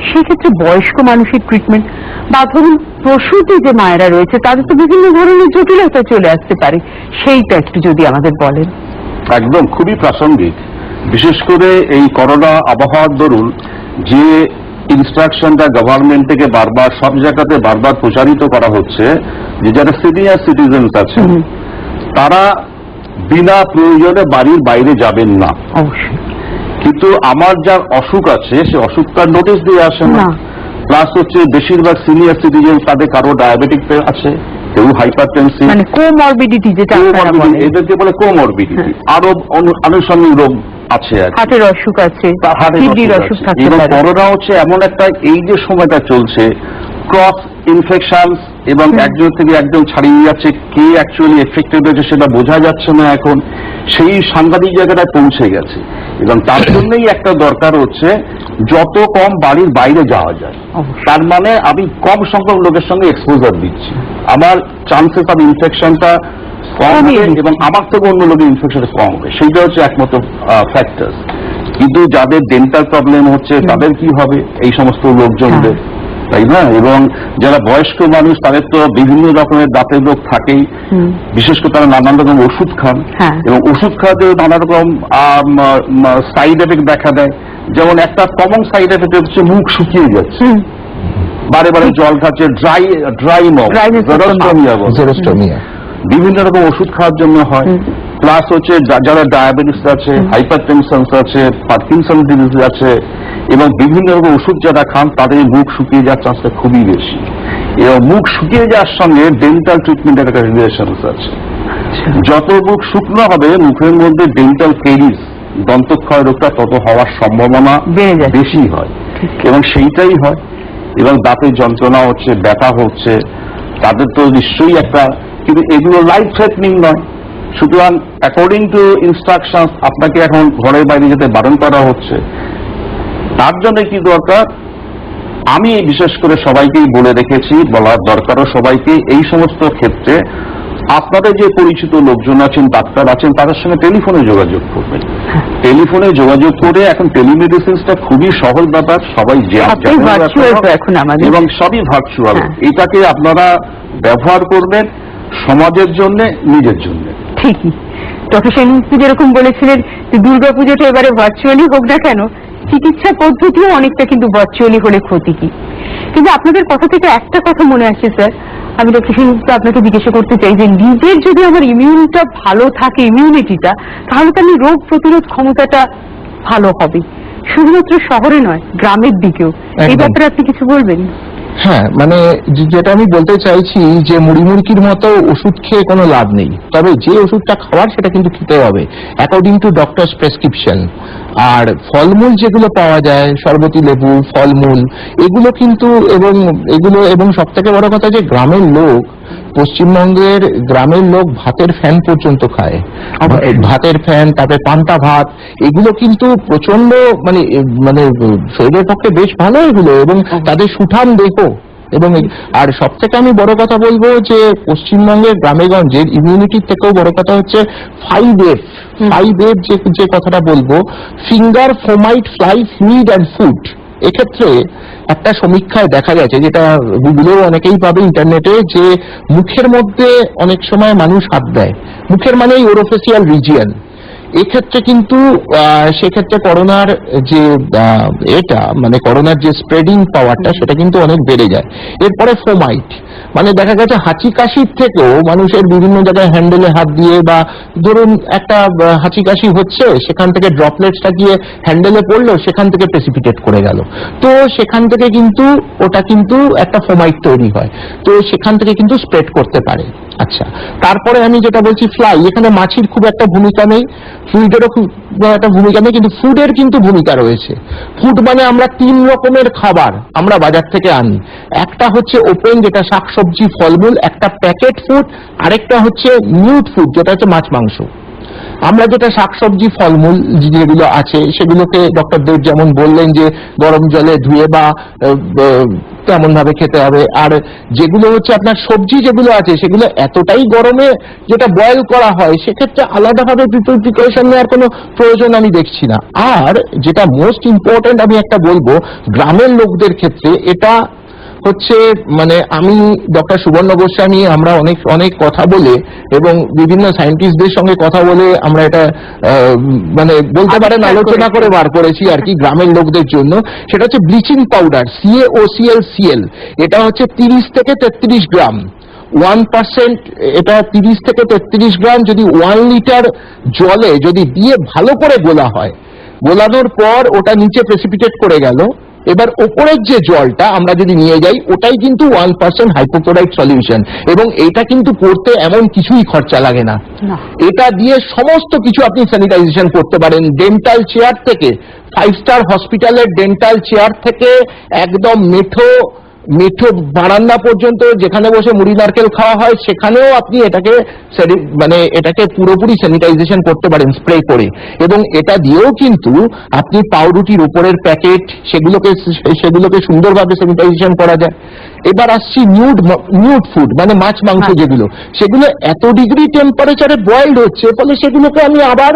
সেক্ষেত্রে বয়স্ক মানুষের ট্রিটমেন্ট বা ধরুন প্রসূতি যে মায়েরা রয়েছে তাদের তো বিভিন্ন ধরনের জটিলতা চলে আসতে পারে, সেইটা একটু যদি আমাদের বলেন। একদম খুবই প্রাসঙ্গিক, বিশেষ করে এই করোনা আবহাওয়ার দরুন যে ইনস্ট্রাকশনটা গভর্নমেন্ট থেকে বারবার সব জায়গাতে বারবার প্রচারিত করা হচ্ছে যে যারা সিনিয়র সিটিজেন্স আছে তারা বিনা প্রয়োজনে বাড়ির বাইরে যাবেন না। অবশ্যই। কিন্তু আমার যার অসুখ আছে সে অসুখটার নোটিশ দিয়ে আসে না। প্লাস হচ্ছে বেশিরভাগ সিনিয়র সিটিজেন, তাদের কারো ডায়াবেটিক আছে, কেউ হাইপারটেনসিভ, মানে কোমরবিডিটি, যেটা আপনারা বলেন, এদেরকে বলে কোমরবিডিটি, আরো আনুষঙ্গিক রোগ আছে, হার্টের অসুখ আছে, কিডনির অসুখ থাকতে এবং পারে। করোনা হচ্ছে এমন একটা, এই যে সময়টা চলছে ক্রস ইনফেকশন এবং একজন থেকে একজন ছাড়িয়ে যাচ্ছে, কে অ্যাকচুয়ালি এফেক্টেড হয়েছে সেটা বোঝা যাচ্ছে না এখন, সেই সাংঘাতিক জায়গাটায় পৌঁছে গেছে। এবং তার জন্যই একটা দরকার হচ্ছে যত কম বাড়ির বাইরে যাওয়া যায়, তার মানে আমি কম সংখ্যক লোকের সঙ্গে এক্সপোজার দিচ্ছি, আমার চান্সেস অফ ইনফেকশনটা কম হবে এবং আমার থেকে অন্য লোকের ইনফেকশন কম হবে, সেইটা হচ্ছে একমাত্র ফ্যাক্টর। কিন্তু যাদের ডেন্টাল প্রবলেম হচ্ছে তাদের কি হবে, এই সমস্ত লোকজনদের, তাই না? এবং যারা বয়স্ক মানুষ তাদের তো বিভিন্ন রকমের দাঁতের রোগ থাকেই, বিশেষ করে তারা নানান রকম ওষুধ খান এবং ওষুধ খাওয়াতে নানা রকম সাইড এফেক্ট দেখা দেয়। যেমন একটা কমন সাইড এফেক্ট হচ্ছে মুখ শুকিয়ে যাচ্ছে, বারে বারে জল খাচ্ছে, ড্রাই মাউথ, জেরোস্টোমিয়া, বিভিন্ন রকম ওষুধ খাওয়ার জন্য হয়। প্লাস হচ্ছে যারা ডায়াবেটিস আছে, হাইপারটেনশন আছে, পার্কিনসন ডিজিজ আছে এবং বিভিন্ন রকম ওষুধ যারা খান তাদের মুখ শুকিয়ে যাওয়ার চান্সটা খুবই বেশি। এবং মুখ শুকিয়ে যাওয়ার সঙ্গে ডেন্টাল ট্রিটমেন্টের একটা রিলেশন আছে। যত মুখ শুকনো হবে মুখের মধ্যে ডেন্টাল ক্যারিজ, দন্তক্ষয় রোগটা তত হওয়ার সম্ভাবনা বেশি হয় এবং সেইটাই হয়। এবং দাঁতের যন্ত্রণা হচ্ছে, ব্যথা হচ্ছে, তাদের তো নিশ্চয়ই একটা, কিন্তু এগুলো লাইফ থ্রেটনিং নয়। সুতরাং অ্যাকর্ডিং টু ইনস্ট্রাকশন আপনাকে এখন ঘরের বাইরে যেতে বারণ করা হচ্ছে। তার জন্য কি দরকার, আমি বিশেষ করে সবাইকেই বলে রেখেছি, বলার দরকারও সবাইকে, এই সমস্ত ক্ষেত্রে আপনাদের যে পরিচিত লোকজন আছেন, ডাক্তার আছেন, তাদের সঙ্গে টেলিফোনে যোগাযোগ করবেন। টেলিফোনে যোগাযোগ করে, এখন টেলিমেডিসিনটা খুবই সহজ ব্যাপার, সবাই এবং সবই ভার্চুয়াল, এটাকে আপনারা ব্যবহার করবেন সমাজের জন্য, নিজের জন্য। ঠিকই ডক্টর সেন যেরকম বলেছিলেন যে দুর্গাপুজোটা এবারে ভার্চুয়ালি হোক না কেন, চিকিৎসা পদ্ধতিও অনেকটা কিন্তু ভার্চুয়ালি হলে ক্ষতি কি। কিন্তু আপনাদের কথা থেকে একটা কথা মনে আসছে স্যার, আমি ডক্টর সেনগুপ্ত আপনাকে জিজ্ঞাসা করতে চাই যে নিজের যদি আমার ইমিউনটা ভালো থাকে, ইমিউনিটিটা, তাহলে তো আমি রোগ প্রতিরোধ ক্ষমতাটা ভালো হবে, শুধুমাত্র শহরে নয় গ্রামের দিকেও। এই একদম। ব্যাপারে আপনি কিছু বলবেন? হ্যাঁ, মানে যেটা আমি বলতে চাইছি যে মুড়িমুড়কির মতো ওষুধ খেয়ে কোনো লাভ নেই, তবে যে ওষুধটা খাওয়ার সেটা কিন্তু খেতে হবে অ্যাকর্ডিং টু ডক্টরস প্রেসক্রিপশন। আর ফলমূল যেগুলো পাওয়া যায়, শরবতি লেবু, ফলমূল, এগুলো কিন্তু এবং সব থেকে বড় কথা যে গ্রামের লোক, পশ্চিমবঙ্গের গ্রামের লোক ভাতের ফ্যান পর্যন্ত খায়। ভাতের ফ্যান, তারপরে পান্তা ভাত, এগুলো কিন্তু প্রচন্ড মানে মানে শরীরের পক্ষে বেশ ভালো এগুলো, এবং তাদের সুঠাম দেহ। আর সব থেকে আমি বড় কথা বলবো যে পশ্চিমবঙ্গের গ্রামে গঞ্জের ইমিউনিটির থেকেও বড় কথা হচ্ছে 5F যে কথাটা বলবো, finger, fomite, fly, fluid and food. এক্ষেত্রে একটা সমীক্ষায় দেখা গেছে, যেটা গুগলেও অনেকেই পাবে ইন্টারনেটে, যে মুখের মধ্যে অনেক সময় মানুষ হাত দেয়, মুখের মানে ওরোফেসিয়াল রিজিয়ন, এক্ষেত্রে কিন্তু সেক্ষেত্রে করোনার যে করোনার যে স্প্রেডিং পাওয়ারটা সেটা কিন্তু অনেক বেড়ে যায়। এরপরে ফোমাইট, মানে দেখা গেছে হাঁচি কাশির থেকেও মানুষের বিভিন্ন জায়গায় হ্যান্ডেলে হাত দিয়ে, বা ধরুন একটা হাঁচি কাশি হচ্ছে, সেখান থেকে ড্রপলেটসটা গিয়ে হ্যান্ডেলে পড়লো, সেখান থেকে প্রেসিপিটেট করে গেল, তো সেখান থেকে কিন্তু ওটা কিন্তু একটা ফোমাইট তৈরি হয়, তো সেখান থেকে কিন্তু স্প্রেড করতে পারে। আচ্ছা, তারপরে আমি যেটা বলছি ফ্লাই, এখানে মাছির খুব একটা ভূমিকা নেই, ফ্লুইডেরও খুব একটা ভূমিকা নেই, কিন্তু ফুডের কিন্তু ভূমিকা রয়েছে। ফুড মানে আমরা 3 রকমের খাবার আমরা বাজার থেকে আনি, একটা হচ্ছে ওপেন, যেটা শাকসবজি ফলমূল, একটা প্যাকেট ফুড, আরেকটা হচ্ছে মিউট ফুড, যেটা হচ্ছে মাছ মাংস। আমরা যেটা শাকসবজি ফলমূল যেগুলো আছে সেগুলোকে ডক্টর দেব যেমন বললেন যে গরম জলে ধুয়ে বা তেমন ভাবে খেতে হবে, আর যেগুলো হচ্ছে আপনার সবজি যেগুলো আছে সেগুলো এতটাই গরমে যেটা বয়েল করা হয়, সেক্ষেত্রে আলাদাভাবে প্রিপারেশন নেওয়ার কোনো প্রয়োজন আমি দেখছি না। আর যেটা মোস্ট ইম্পর্টেন্ট আমি একটা বলবো গ্রামের লোকদের ক্ষেত্রে, এটা হচ্ছে মানে আমি ডক্টর সুবর্ণ গোস্বামী, আমরা অনেক কথা বলে এবং বিভিন্ন সায়েন্টিস্টদের সঙ্গে কথা বলে আমরা এটা মানে বলতে পারেন আলোচনা করে বার করেছি আর কি গ্রামের লোকদের জন্য। সেটা হচ্ছে ব্লিচিং পাউডার, CaOCl, এটা হচ্ছে 30 থেকে 33 গ্রাম, 1%, এটা 30 থেকে 33 গ্রাম যদি 1 লিটার জলে যদি দিয়ে ভালো করে গোলা হয়, গোলানোর পর ওটা নিচে প্রেসিপিটেট করে গেল, এবার ওপরের যে জলটা আমরা যদি নিয়ে যাই ওটাই কিন্তু 1% হাইপোক্লোরাইড সলিউশন, এবং এটা কিন্তু করতে এমন কিছুই খরচা লাগে না। এটা দিয়ে সমস্ত কিছু আপনি স্যানিটাইজেশন করতে পারেন, ডেন্টাল চেয়ার থেকে, 5 স্টার হসপিটালের ডেন্টাল চেয়ার থেকে একদম মেঠো বারান্দা পর্যন্ত, যেখানে বসে মুড়ি নারকেল খাওয়া হয়, সেখানেও আপনি এটাকে পুরোপুরি স্যানিটাইজেশন করতে পারেন স্প্রে করে। এবং এটা দিয়েও কিন্তু আপনি পাউরুটির উপরের প্যাকেট সেগুলোকে সুন্দরভাবে স্যানিটাইজেশন করা যায়। এবার আসছি নিউড ফুড, মানে মাছ মাংস যেগুলো, সেগুলো এত ডিগ্রি টেম্পারেচারে বয়েলড হচ্ছে, ফলে সেগুলোকে আমি আবার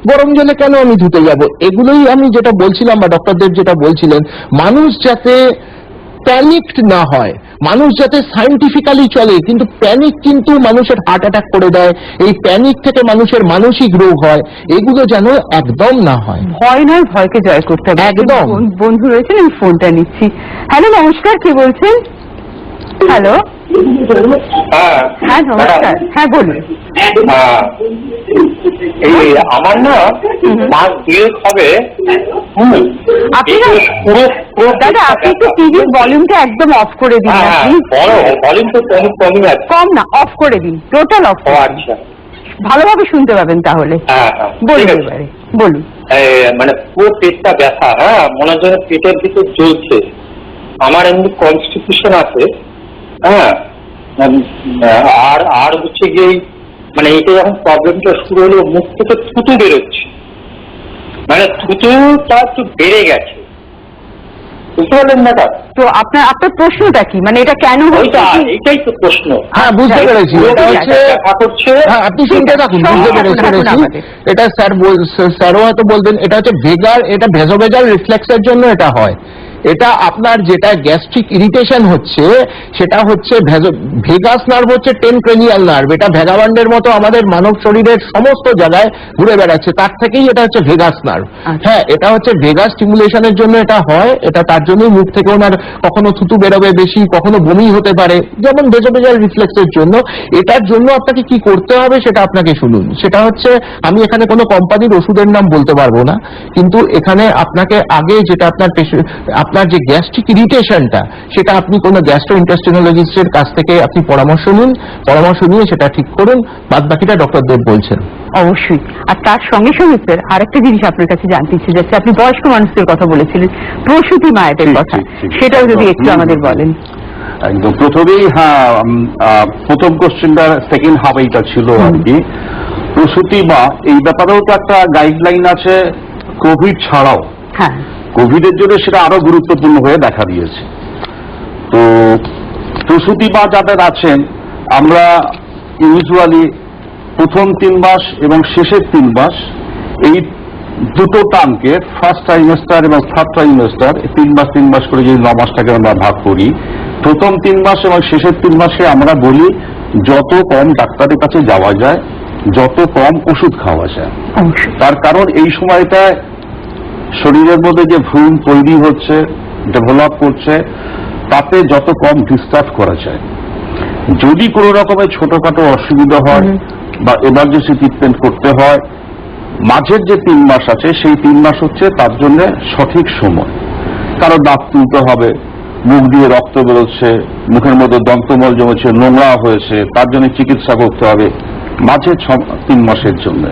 গরম জলে কেন আমি ধুতে যাব? এগুলোই আমি যেটা বলছিলাম, বা ডক্টর দেব যেটা বলছিলেন, মানুষ যাতে প্যানিকড না হয়, মানুষ যাতে সায়েন্টিফিক্যালি চলে, কিন্তু প্যানিক কিন্তু মানুষের হার্ট অ্যাটাক করে দেয়, এই প্যানিক থেকে মানুষের মানসিক রোগ হয়, এগুলো যেন একদম না হয়। ভয় নয়, ভয়কে জয় করতে হবে। একদম। বন্ধু রয়েছেন, আমি ফোনটা নিচ্ছি। হ্যালো, নমস্কার, কে বলছেন? হ্যালো, হ্যাঁ নমস্কার, হ্যাঁ বলুন। এই আমার না মাস দুয়েক হবে। আপনি না দাদা, আপনি একটু টিভির ভলিউমটা একদম অফ করে দিন। ভলিউম তো কমই আছে। কম না, অফ করে দিন, টোটাল অফ। আচ্ছা, ভালোভাবে শুনতে পাবেন তাহলে। বলুন এবারে, বলুন। মানে পুরো পেটটা ব্যথা, হ্যাঁ, মনে হয় যেন পেটের ভিতর জ্বলছে। আমার এমনি কনস্টিটিউশন আছে, হ্যাঁ, আর হচ্ছে গিয়ে মানে এটা যখন প্রবলেমটা শুরু হলো, মুখ থেকে থুতু বেরোচ্ছে, মানে থুতুটা একটু বেড়ে গেছে, বুঝতে পারলেন না? তো আপনার প্রশ্নটা কি, মানে এটা কেন হচ্ছে? এইটাই তো প্রশ্ন। হ্যাঁ, বুঝতে পেরেছি। এটা হচ্ছে, হ্যাঁ, আপনি শুনতে থাকুন, বুঝতে পেরেছি। এটা স্যারও হয়তো বলবেন, এটা হচ্ছে ভেজাল, এটা ভেজোভেজাল রিফ্লেক্সের জন্য এটা হয়। এটা আপনার যেটা গ্যাস্ট্রিক ইরিটেশন হচ্ছে সেটা হচ্ছে ভেগাস নার্ভ হচ্ছে 10 ক্রেনিয়াল নার্ভ, এটা ভ্যাগাবান্ডের মতো আমাদের মানব শরীরের সমস্ত জায়গায় ঘুরে বেড়াচ্ছে, তার থেকেই এটা হচ্ছে ভেগাস নার্ভ। হ্যাঁ, এটা হচ্ছে ভেগাস স্টিমুলেশনের জন্য এটা হয়, এটা তার জন্যই মুখ থেকে ওনার কখনো থুতু বেরোবে বেশি, কখনো বমি হতে পারে, যেমন ভেজোভেজাল রিফ্লেক্সের জন্য। এটার জন্য আপনাকে কি করতে হবে সেটা আপনাকে শুনুন। সেটা হচ্ছে, আমি এখানে কোনো কোম্পানির ওষুধের নাম বলতে পারবো না, কিন্তু এখানে আপনাকে আগে যেটা আপনার যে গ্যাস্ট্রিক ইরিটেশনটা, সেটা আপনি কোনো গ্যাস্ট্রোইন্টেস্টিনোলজিস্টের কাছ থেকে আপনি পরামর্শ নিয়ে সেটা ঠিক করুন। বাদ বাকিটা ডক্টর দেব বলছেন। অবশ্যই। আর তার সঙ্গে সঙ্গে স্যার আরেকটা জিনিস আপনার কাছে জানতে ইচ্ছে যাচ্ছে, আপনি বয়স্ক মানুষদের কথা বলেছিলেন, প্রসূতি মায়েদের কথা, সেটাও যদি একটু আমাদের বলেন। একদম প্রথমেই, হ্যাঁ, প্রথম কোশ্চেনটা সেকেন্ড হাফ এইটা ছিল আর কি। প্রসূতি মা, এই ব্যাপারেও তো একটা গাইডলাইন আছে কোভিড ছাড়াও। হ্যাঁ, কোভিডের জন্য সেটা আরো গুরুত্বপূর্ণ হয়ে দেখা দিয়েছে। তো প্রসূতি মা যাদের আছেন, আমরা ইউজুয়ালি প্রথম 3 মাস এবং শেষের 3 মাস, এই দুটো টার্মকে, ফার্স্ট ট্রাইমেস্টার এবং থার্ড ট্রাইমেস্টার, 3 মাস করে যদি 9 মাসটাকে আমরা ভাগ করি, প্রথম 3 মাস এবং শেষের 3 মাসে আমরা বলি যত কম ডাক্তারের কাছে যাওয়া যায়, যত কম ওষুধ খাওয়া যায়। তার কারণ এই সময়টায় শরীরের মধ্যে যে ভ্রূণ তৈরি হচ্ছে, ডেভেলপ করছে, তাতে যত কম ডিস্টার্ব করা যায়। যদি কোনো রকমের ছোটখাটো অসুবিধা হয় বা এমার্জেন্সি ট্রিটমেন্ট করতে হয়, মাঝের যে 3 মাস আছে সেই 3 মাস হচ্ছে তার জন্য সঠিক সময়। কারো দাঁত তুলতে হবে, মুখ দিয়ে রক্ত বেরোচ্ছে, মুখের মধ্যে দন্তমল জমেছে, নোংরা হয়েছে, তার জন্য চিকিৎসা করতে হবে মাঝের 3 মাসের জন্য।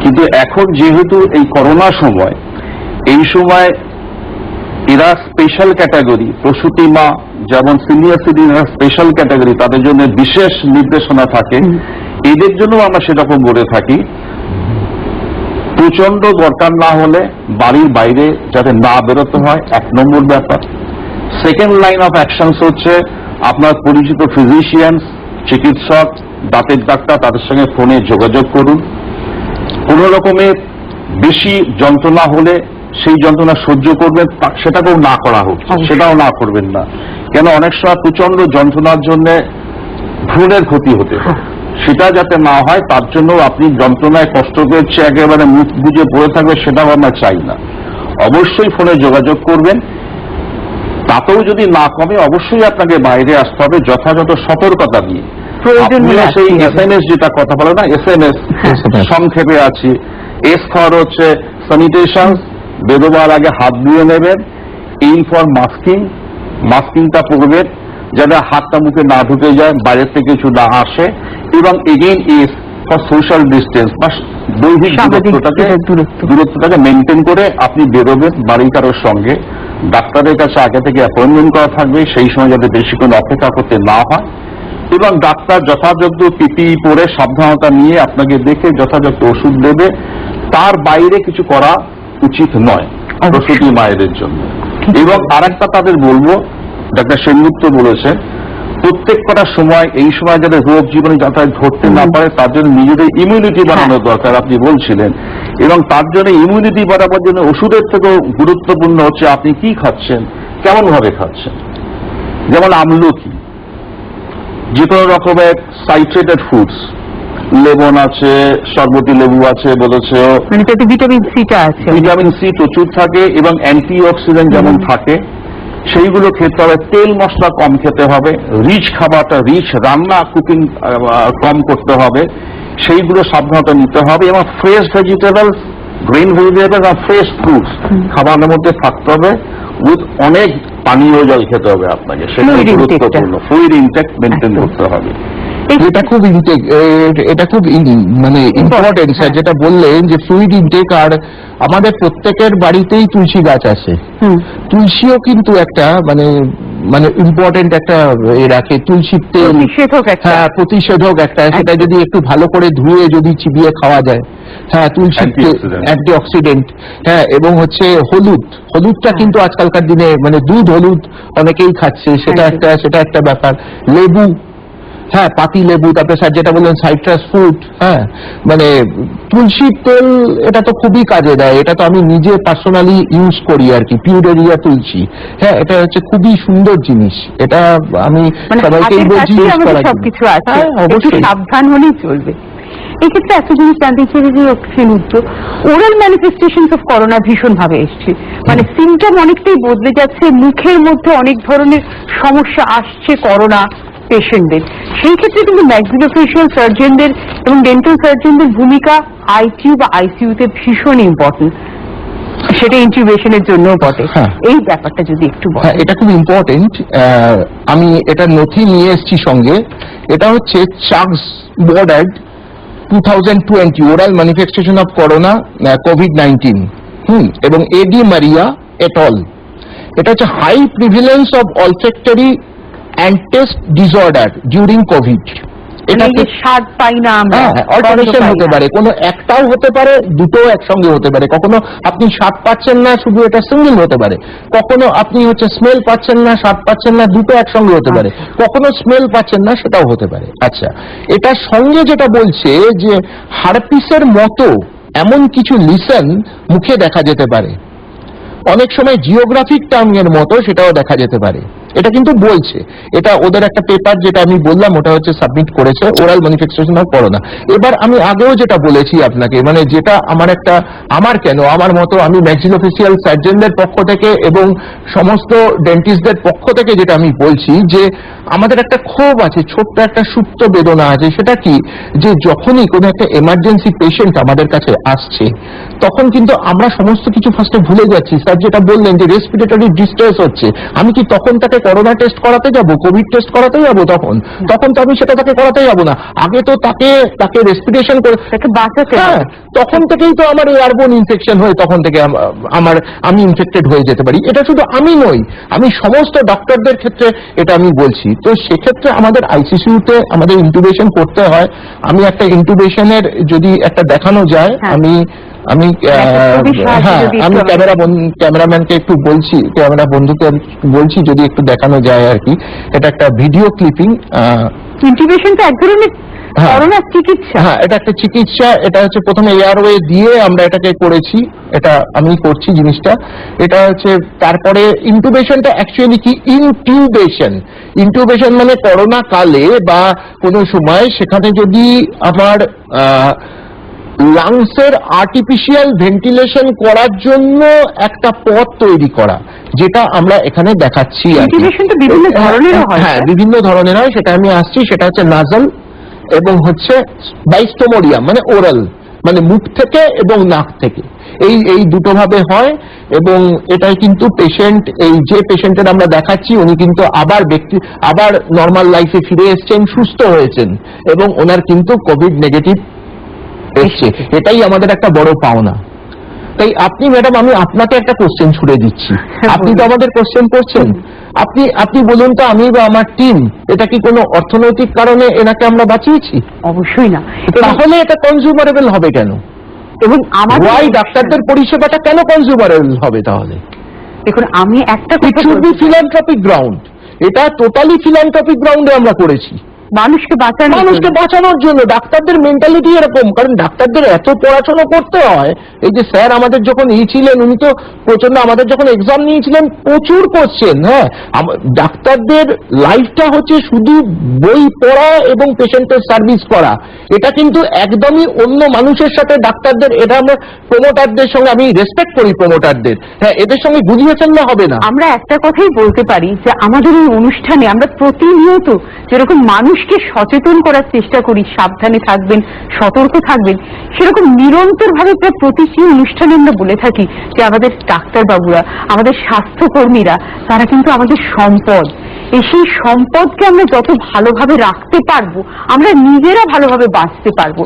কিন্তু এখন যেহেতু এই করোনা সময়, এই সময় এরা স্পেশাল ক্যাটাগরি, প্রসূতি মা যেমন সিনিয়র সিটিজেন স্পেশাল ক্যাটাগরি, তাদের জন্য বিশেষ নির্দেশনা থাকে। এদের জন্য আমরা সেরকম বলে থাকি, প্রচন্ড দরকার না হলে বাড়ির বাইরে যাতে না বেরোতে হয়, 1 নম্বর ব্যাপার। সেকেন্ড লাইন অফ অ্যাকশনস হচ্ছে আপনার পরিচিত ফিজিশিয়ান, চিকিৎসক, দাঁতের ডাক্তার, তাদের সঙ্গে ফোনে যোগাযোগ করুন। কোনো রকমের বেশি যন্ত্রণা হলে সেই যন্ত্রণা সহ্য করবেন, সেটাকেও না করা হচ্ছে, সেটাও না করবেন না। কেন অনেক সময় প্রচন্ড যন্ত্রণার জন্য ভ্রূণের ক্ষতি হতে পারে, সেটা যাতে না হয় তার জন্য আপনি যন্ত্রণায় কষ্ট পেয়েছে একেবারে মুখ বুজে পড়ে থাকবে, সেটাও আমরা চাই না। অবশ্যই ফোনে যোগাযোগ করবেন। তাতেও যদি না কমে, অবশ্যই আপনাকে বাইরে আসতে হবে যথাযথ সতর্কতা নিয়ে। সেই এসএনএস যেটা কথা বলে না, এসএনএস সংক্ষেপে আছে, এস ফর হচ্ছে স্যানিটেশন, বেরোবার আগে হাত ধুয়ে নেবেন। এই ফর মাস্কিং, মাস্কিংটা পরবেন যাতে হাতটা মুখে না ঢুকে যায়, বাইরের থেকে কিছু না আসে। এবং again S for social distance, বা দৈহিক দূরত্বটাকে মেনটেন করে আপনি বেরোবেন বাড়ির কারোর সঙ্গে। ডাক্তারের কাছে আগে থেকে অ্যাপয়েন্টমেন্ট করা থাকবে, সেই সময় যাতে বেশিক্ষণ অপেক্ষা করতে না হয়। এবং ডাক্তার যথাযথ পিপিই পরে সাবধানতা নিয়ে আপনাকে দেখে যথাযথ ওষুধ দেবে। তার বাইরে কিছু করা উচিত নয় প্রসূতি মায়েদের জন্য। এবং আরেকটা তাদের বলবো, ডাক্তার সেনগুপ্ত বলেছেন, প্রত্যেক কটা সময় এই সময় যাতে রোগ জীবনে যাতায়াত ধরতে না পারে, তার জন্য নিজেদের ইমিউনিটি বাড়ানো দরকার, আপনি বলছিলেন। এবং তার জন্য ইমিউনিটি বাড়াবার জন্য ওষুধের থেকেও গুরুত্বপূর্ণ হচ্ছে আপনি কি খাচ্ছেন, কেমন ভাবে খাচ্ছেন। যেমন আমলকি, যে কোনো রকমের সাইট্রেটেড ফুডস, লেমন আছে, শরবতি লেবু আছে বলেছে, ভিটামিন সিটা আছে, ভিটামিন সি প্রচুর থাকে এবং অ্যান্টি অক্সিডেন্ট যেমন থাকে, সেইগুলো খেতে হবে। তেল মশলা কম খেতে হবে, রিচ খাবারটা, রিচ রান্না, কুকিং কম করতে হবে, সেইগুলো সাবধানতা নিতে হবে। এবং ফ্রেশ ভেজিটেবলস, গ্রিন ভেজিটেবলস আর ফ্রেশ ফ্রুটস খাবারের মধ্যে থাকতে হবে। উইথ অনেক পানীয় জল খেতে হবে আপনাকে, সেটা গুরুত্বপূর্ণ। ফ্লুইড ইনটেক মেনটেন করতে হবে। এটা খুব মানে ইম্পর্টেন্ট স্যার, যেটা বললেন যে ফ্লুইড ইনটেক। আর আমাদের প্রত্যেকের বাড়িতেই তুলসী গাছ আছে, তুলসীও কিন্তু একটা মানে ইম্পর্টেন্ট একটা রাখে, তুলসীর তেল হ্যাঁ প্রতিষেধক একটা, সেটা যদি একটু ভালো করে ধুয়ে যদি চিবিয়ে খাওয়া যায়, হ্যাঁ তুলসীর অ্যান্টি অক্সিডেন্ট। হ্যাঁ, এবং হচ্ছে হলুদটা কিন্তু আজকালকার দিনে মানে দুধ হলুদ অনেকেই খাচ্ছে, সেটা একটা ব্যাপার। লেবু, হ্যাঁ, পাতি লেবু, তারপরে স্যার যেটা বললেন সাইট্রাস ফ্রুট, হ্যাঁ, মানে তুলসীর তেল, এটা তো খুবই কাজে দেয়, এটা তো আমি নিজে পার্সোনালি ইউজ করি আর কি, পিউরেরিয়া তুলসী। হ্যাঁ, এটা হচ্ছে খুবই সুন্দর জিনিস, এটা আমি সবাইকেই বলছি ইউজ করার জন্য। সবকিছু আছে, হ্যাঁ, একটু অবশ্যই। সাবধান হলেই চলবে। এক্ষেত্রে একটা জিনিস জানতে চাই যে অক্সিজেন উত্তর ওরাল ম্যানিফেস্টেশন অফ করোনা ভীষণ ভাবে এসছে, মানে সিমটম অনেকটাই বদলে যাচ্ছে, মুখের মধ্যে অনেক ধরনের সমস্যা আসছে করোনা পেশেন্টদের। সেই ক্ষেত্রে কিন্তু ম্যাক্সিলোফেশিয়াল সার্জনদের এবং ডেন্টাল সার্জনদের ভূমিকা আইকিউ বা আইসিইউতে ভীষণ ইম্পর্টেন্ট, সেটা ইন্টিউবেশনের জন্য বটে। হ্যাঁ। এই ব্যাপারটা যদি একটু বলেন। হ্যাঁ, এটা খুব ইম্পর্টেন্ট। আমি এটা নথি নিয়ে এসেছি সঙ্গে, এটা হচ্ছে চার্লস বোর্ডার্ড 2020 ওরাল ম্যানিফেস্টেশন অফ করোনা কোভিড-19 এবং এডি মারিয়া এটল। এটা হচ্ছে high prevalence of olfactory and taste disorder during covid. এটা এই যে স্বাদ পাই না আমরা, অল্টারনেশন হতে পারে, কোনো একটাও হতে পারে, দুটোও একসঙ্গে হতে পারে, কখনো আপনি স্বাদ পাচ্ছেন না, শুধু এটা সিঙ্গেল হতে পারে, কখনো আপনি হচ্ছে স্মেল পাচ্ছেন না, স্বাদ পাচ্ছেন না, দুটো একসঙ্গে হতে পারে, কখনো স্মেল পাচ্ছেন না, সেটাও হতে পারে। আচ্ছা, এটার সঙ্গে যেটা বলছে যে হারপিসের মতো এমন কিছু লিসন মুখে দেখা যেতে পারে, অনেক সময় জিওগ্রাফিক টার্মিং এর মতো সেটাও দেখা যেতে পারে। এটা কিন্তু বলছে, এটা ওদের একটা পেপার যেটা আমি বললাম ওটা হচ্ছে সাবমিট করেছে, ওরাল ম্যানিফেস্টেশন অফ করোনা। এবার আমি আগেও যেটা বলেছি আপনাকে, মানে যেটা আমার মতো আমি ম্যাক্সিলোফেশিয়াল সার্জনদের পক্ষ থেকে এবং সমস্ত ডেন্টিস্টদের পক্ষ থেকে যেটা আমি বলছি যে আমাদের একটা ক্ষোভ আছে, ছোট্ট একটা সুপ্ত বেদনা আছে। সেটা কি, যে যখনই কোনো একটা এমার্জেন্সি পেশেন্ট আমাদের কাছে আসছে তখন কিন্তু আমরা সমস্ত কিছু ফার্স্টে ভুলে যাচ্ছি। স্যার যেটা বললেন যে রেসপিরেটরি ডিস্ট্রেস হচ্ছে, আমি কি তখন তাকে করোনা টেস্ট করাতে যাব, কোভিড টেস্ট করাতে যাব? তখন তো আমি সেটা তাকে করাতে যাব না, আগে তো তাকে রেসপিরেশন করে তাকে বাঁচাতে হ্যাঁ, হবে। তখন থেকেই তো আমার এয়ারবোন ইনফেকশন হয়ে তখন থেকে আমি ইনফেক্টেড হয়ে যেতে পারি। এটা শুধু আমি নই, আমি সমস্ত ডক্টরদের ক্ষেত্রে এটা আমি বলছি। তো সেক্ষেত্রে আমাদের আইসিসিউতে আমাদের ইন্টুবেশন করতে হয়। আমি একটা ইন্টুবেশনের যদি একটা দেখানো যায়, হ্যাঁ। আমি ক্যামেরাম্যানকে একটু বলছি, ক্যামেরা বন্ধুকে বলছি যদি একটু দেখানো যায় আর কি। এটা একটা ভিডিও ক্লিপিং। ইন্টিউবেশন তো এক ধরনের হ্যাঁ। করোনার চিকিৎসা। হ্যাঁ, এটা একটা চিকিৎসা। এটা হচ্ছে প্রথমে এয়ারওয়ে দিয়ে আমরা এটাকে করেছি, এটা আমি করছি জিনিসটা। এটা হচ্ছে তারপরে ইনটিউবেশনটা অ্যাকচুয়ালি কি, ইনটিউবেশন মানে করোনা কালে বা কোনো সময় সেখানে যদি আমার লাংসের আর্টিফিশিয়াল ভেন্টিলেশন করার জন্য একটা পথ তৈরি করা, যেটা আমরা এখানে দেখাচ্ছি আর কি। ইন্টিউবেশন তো বিভিন্ন ধরনেরও হয়। হ্যাঁ, বিভিন্ন ধরনের হয়, সেটা আমি আসছি। সেটা হচ্ছে নাজাল এবং হচ্ছে বাইস্টোমোরিয়াম মানে ওরাল, মানে মুখ থেকে এবং নাক থেকে, এই দুটো ভাবে হয়। এবং এটাই কিন্তু পেশেন্ট, এই যে পেশেন্টের আমরা দেখাচ্ছি উনি কিন্তু আবার নর্মাল লাইফে ফিরে এসেছেন, সুস্থ হয়েছেন এবং ওনার কিন্তু কোভিড নেগেটিভ এসছে। এটাই আমাদের একটা বড় পাওনা। তাই আপনি ম্যাডাম, আমি আপনাকে একটা কোশ্চেন ছুড়ে দিচ্ছি, আপনি তো আমাদের কোশ্চেন করছেন, আপনি বলুন তো, আমি বা আমার টিম এটা কি কোনো অর্থনৈতিক কারণে এনাকে আমরা বাঁচিয়েছি? অবশ্যই না। তাহলে এটা কনজিউমারেবল হবে কেন? এবং আমাদের ডাক্তারদের পরিষেবাটা কেন কনজিউমারেবল হবে তাহলে? দেখুন, আমি একটা it should be philanthropic ground. এটা টোটালি ফিলান্থ্রপিক গ্রাউন্ডে আমরা করেছি, মানুষকে বাঁচানোর জন্য। ডাক্তারদের মেন্টালিটি এরকম, কারণ ডাক্তারদের এত পড়াশোনা করতে হয়। এই যে স্যার আমাদের যখন ছিলেন, উনি তো প্রচন্ড, আমাদের যখন এক্সাম নিয়েছিলেন প্রচুর কোশ্চেন। হ্যাঁ, ডাক্তারদের লাইফটা হচ্ছে শুধু বই পড়া এবং পেশেন্টের সার্ভিস করা। এটা কিন্তু একদমই অন্য মানুষের সাথে ডাক্তারদের, এটা আমরা প্রমোটারদের সঙ্গে, আমি রেসপেক্ট করি প্রমোটারদের, হ্যাঁ, এদের সঙ্গে গুলিয়ে ফেললে হবে না। আমরা একটা কথাই বলতে পারি যে আমাদের এই অনুষ্ঠানে আমরা প্রতিনিয়ত যেরকম মানুষকে সচেতন করার চেষ্টা করি, সাবধানে থাকবেন, সতর্ক থাকবেন, সেরকম নিরন্তর ভাবে প্রায় প্রতিটি অনুষ্ঠানে আমরা বলে থাকি যে আমাদের ডাক্তারবাবুরা, আমাদের স্বাস্থ্যকর্মীরা, তারা কিন্তু আমাদের সম্পদ। সেই সম্পদকে আমরা যত ভালোভাবে রাখতে পারবো, আমরা নিজেরা ভালোভাবে বাঁচতে পারবো।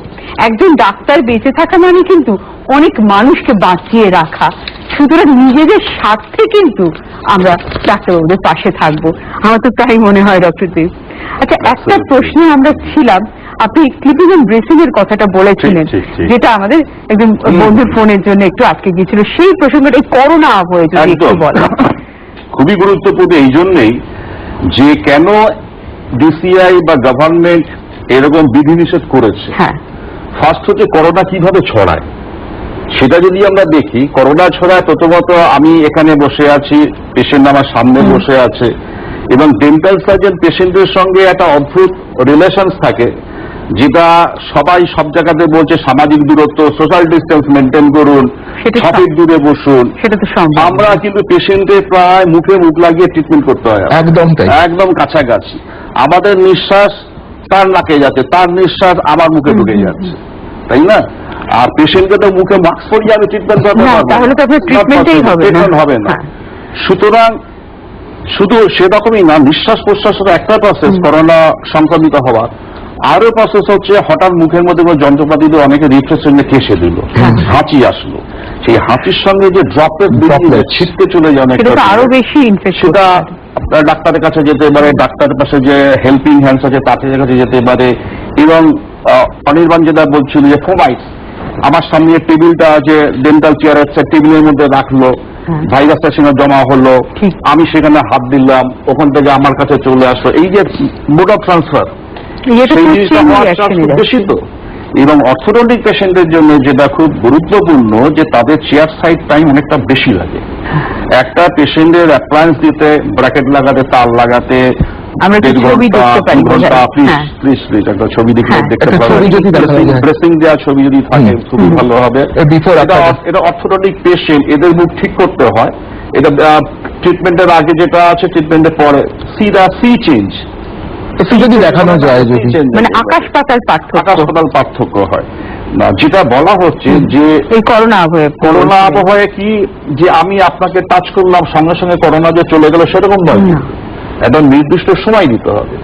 একজন ডাক্তার বেঁচে থাকা মানে কিন্তু অনেক মানুষকে বাঁচিয়ে রাখা। সুতরাং নিজেদের স্বার্থে কিন্তু আমরা ডাক্তারবাবুদের পাশে থাকবো, আমার তো তাই মনে হয় ডক্টর দেব। আচ্ছা, একটা প্রশ্নে আমরা ছিলাম, আপনি ক্লিপিং এন্ড ব্রেসিং এর কথাটা বলেছিলেন, যেটা আমাদের একজন বন্ধুর ফোনের জন্য একটু আটকে গিয়েছিল, সেই প্রসঙ্গটা এই করোনা হয়ে যদি একটু বলেন। খুবই গুরুত্বপূর্ণ এই জন্যেই যে কেন ডিসিআই বা গভর্নমেন্ট এরকম বিধিনিষেধ করেছে। হ্যাঁ, ফার্স্ট হচ্ছে করোনা কিভাবে ছড়ায় সেটা যদি আমরা দেখি। করোনা ছড়ায় প্রথমত, আমি এখানে বসে আছি, পেশেন্ট আমার সামনে বসে আছে, এবং ডেন্টাল সার্জন পেশেন্টের সঙ্গে একটা অদ্ভুত রিলেশনস থাকে, যেটা সবাই সব জায়গাতে বলছে সামাজিক দূরত্ব, সোশ্যাল ডিস্টেন্স মেনটেন করুন, সেটা 6 ফিট দূরে বসুন। সেটা তো সম্ভব। আমরা কিন্তু পেশেন্টের প্রায় মুখে মুখ লাগিয়ে ট্রিটমেন্ট করতে হয়, একদম তাই। একদম কাছাকাছি। আমাদের নিঃশ্বাস তার নাকে যাচ্ছে, তার নিঃশ্বাস আমার মুখে ঢুকে যাচ্ছে, তাই না? আর পেশেন্টকে তো মুখে মাস্ক পরিয়ে আমি ট্রিটমেন্ট করতে না, পারবো, তাহলে তো আপনার ট্রিটমেন্টই হবে না। ট্রিটমেন্ট হবে না। হ্যাঁ। সুতরাং শুধু সেরকমই না, নিঃশ্বাস প্রশ্বাসের একটা প্রসেস করোনা সংক্রমিত হওয়ার, আরো প্রসেস হচ্ছে হঠাৎ মুখের মধ্যে কোনো যন্ত্রপাতি দিয়ে অনেকে রিফ্রেশনে কেসে দিল, হাঁচি আসলো, সেই হাঁচির সঙ্গে যে ড্রপলেট বেরিয়ে ছিটকে চলে যায় অনেক, সেটা তো আরো বেশি ইনফেকশন। সেটা আপনার ডাক্তারের কাছে যেতে পারে, ডাক্তারের পাশে যে হেল্পিং হ্যান্ডস আছে তাদের কাছে যেতে পারে। এবং অনির্বাণ যেটা বলছিল যে ফোমাইটস, আমার সামনে টেবিলটা যে ডেন্টাল চেয়ার আছে টেবিলের মধ্যে রাখলো, ভাইরাসটা সেখানে জমা হলো, আমি সেখানে হাত দিলাম, ওখান থেকে আমার কাছে চলে আসলো, এই যে মোড অফ ট্রান্সফার, সেই জিনিসটা হওয়ার চান্স খুব বেশি। তো এবং অর্থোডন্টিক পেশেন্টের জন্য যেটা খুব গুরুত্বপূর্ণ যে তাদের চেয়ার সাইড টাইম অনেকটা বেশি লাগে। একটা পেশেন্টের অ্যাপ্লায়েন্স দিতে, ব্র্যাকেট লাগাতে, তার লাগাতে আমরা একটু ছবি দেখতে পারি, প্লিজ একটা ছবি দেখতে একটা ছবি যদি দেখা যায়, ড্রেসিং দেওয়া ছবি যদি থাকে খুবই ভালো হবে। এটা অর্থোডন্টিক পেশেন্ট, এদের মুখ ঠিক করতে হয়। এটা ট্রিটমেন্টের আগে যেটা আছে, ট্রিটমেন্টের পরে সি চেঞ্জ একটু যদি দেখানো যায়, যদি মানে আকাশ পাতাল পার্থক্য হয় না। যেটা বলা হচ্ছে যে এই করোনা আবহাওয়ায় কি যে আমি আপনাকে টাচ করলাম সঙ্গে সঙ্গে করোনা যে চলে গেল সেরকম নয়, একদম নির্দিষ্ট সময় দিতে হবে।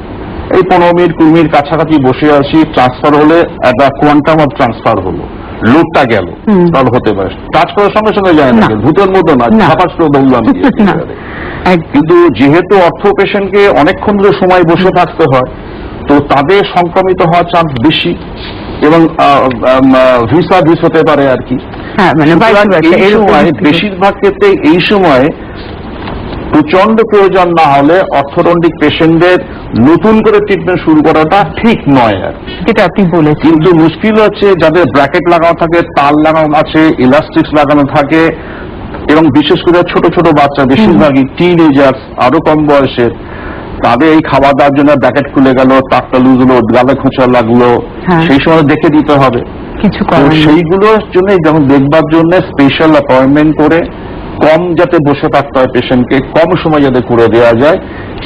এই 15 মিনিট 20 মিনিট কাছাকাছি বসে আছি, ট্রান্সফার হলে একটা কোয়ান্টাম অফ ট্রান্সফার হলো, লোডটা গেল, তাহলে হতে পারে। টাচ করার সঙ্গে সঙ্গে যায় না, ভূতের মতো না, ঝাপাস করে দৌড়লাম। কিন্তু যেহেতু অর্থ পেশেন্টকে অনেকক্ষণ ধরে সময় বসে থাকতে হয়, তো তাদের সংক্রমিত হওয়ার চান্স বেশি, এবং ভিস হতে পারে আর কি। এই সময় বেশিরভাগ ক্ষেত্রে এই সময় প্রচন্ড প্রয়োজন না হলে অর্থোডন্টিক পেশেন্টদের নতুন করে ট্রিটমেন্ট শুরু করাটা ঠিক নয় আর, যেটা আপনি বলেছেন। কিন্তু মুশকিল হচ্ছে যাদের ব্র্যাকেট লাগানো থাকে, তার লাগানো আছে, ইলাস্টিক্স লাগানো থাকে, এবং বিশেষ করে ছোট ছোট বাচ্চা, বেশিরভাগই টিনেজার্স, আরো কম বয়সের, তাদের এই খাওয়া দাওয়ার জন্য ব্র্যাকেট খুলে গেল, তারটা লুজ হলো, গালে খোঁচা লাগলো, সেই সময় দেখে দিতে হবে কিছু। সেইগুলোর জন্য যেমন দেখবার জন্য স্পেশাল অ্যাপয়েন্টমেন্ট করে, কম যাতে বসে থাকতে হয় পেশেন্টকে, কম সময় যাতে করে দেওয়া যায়,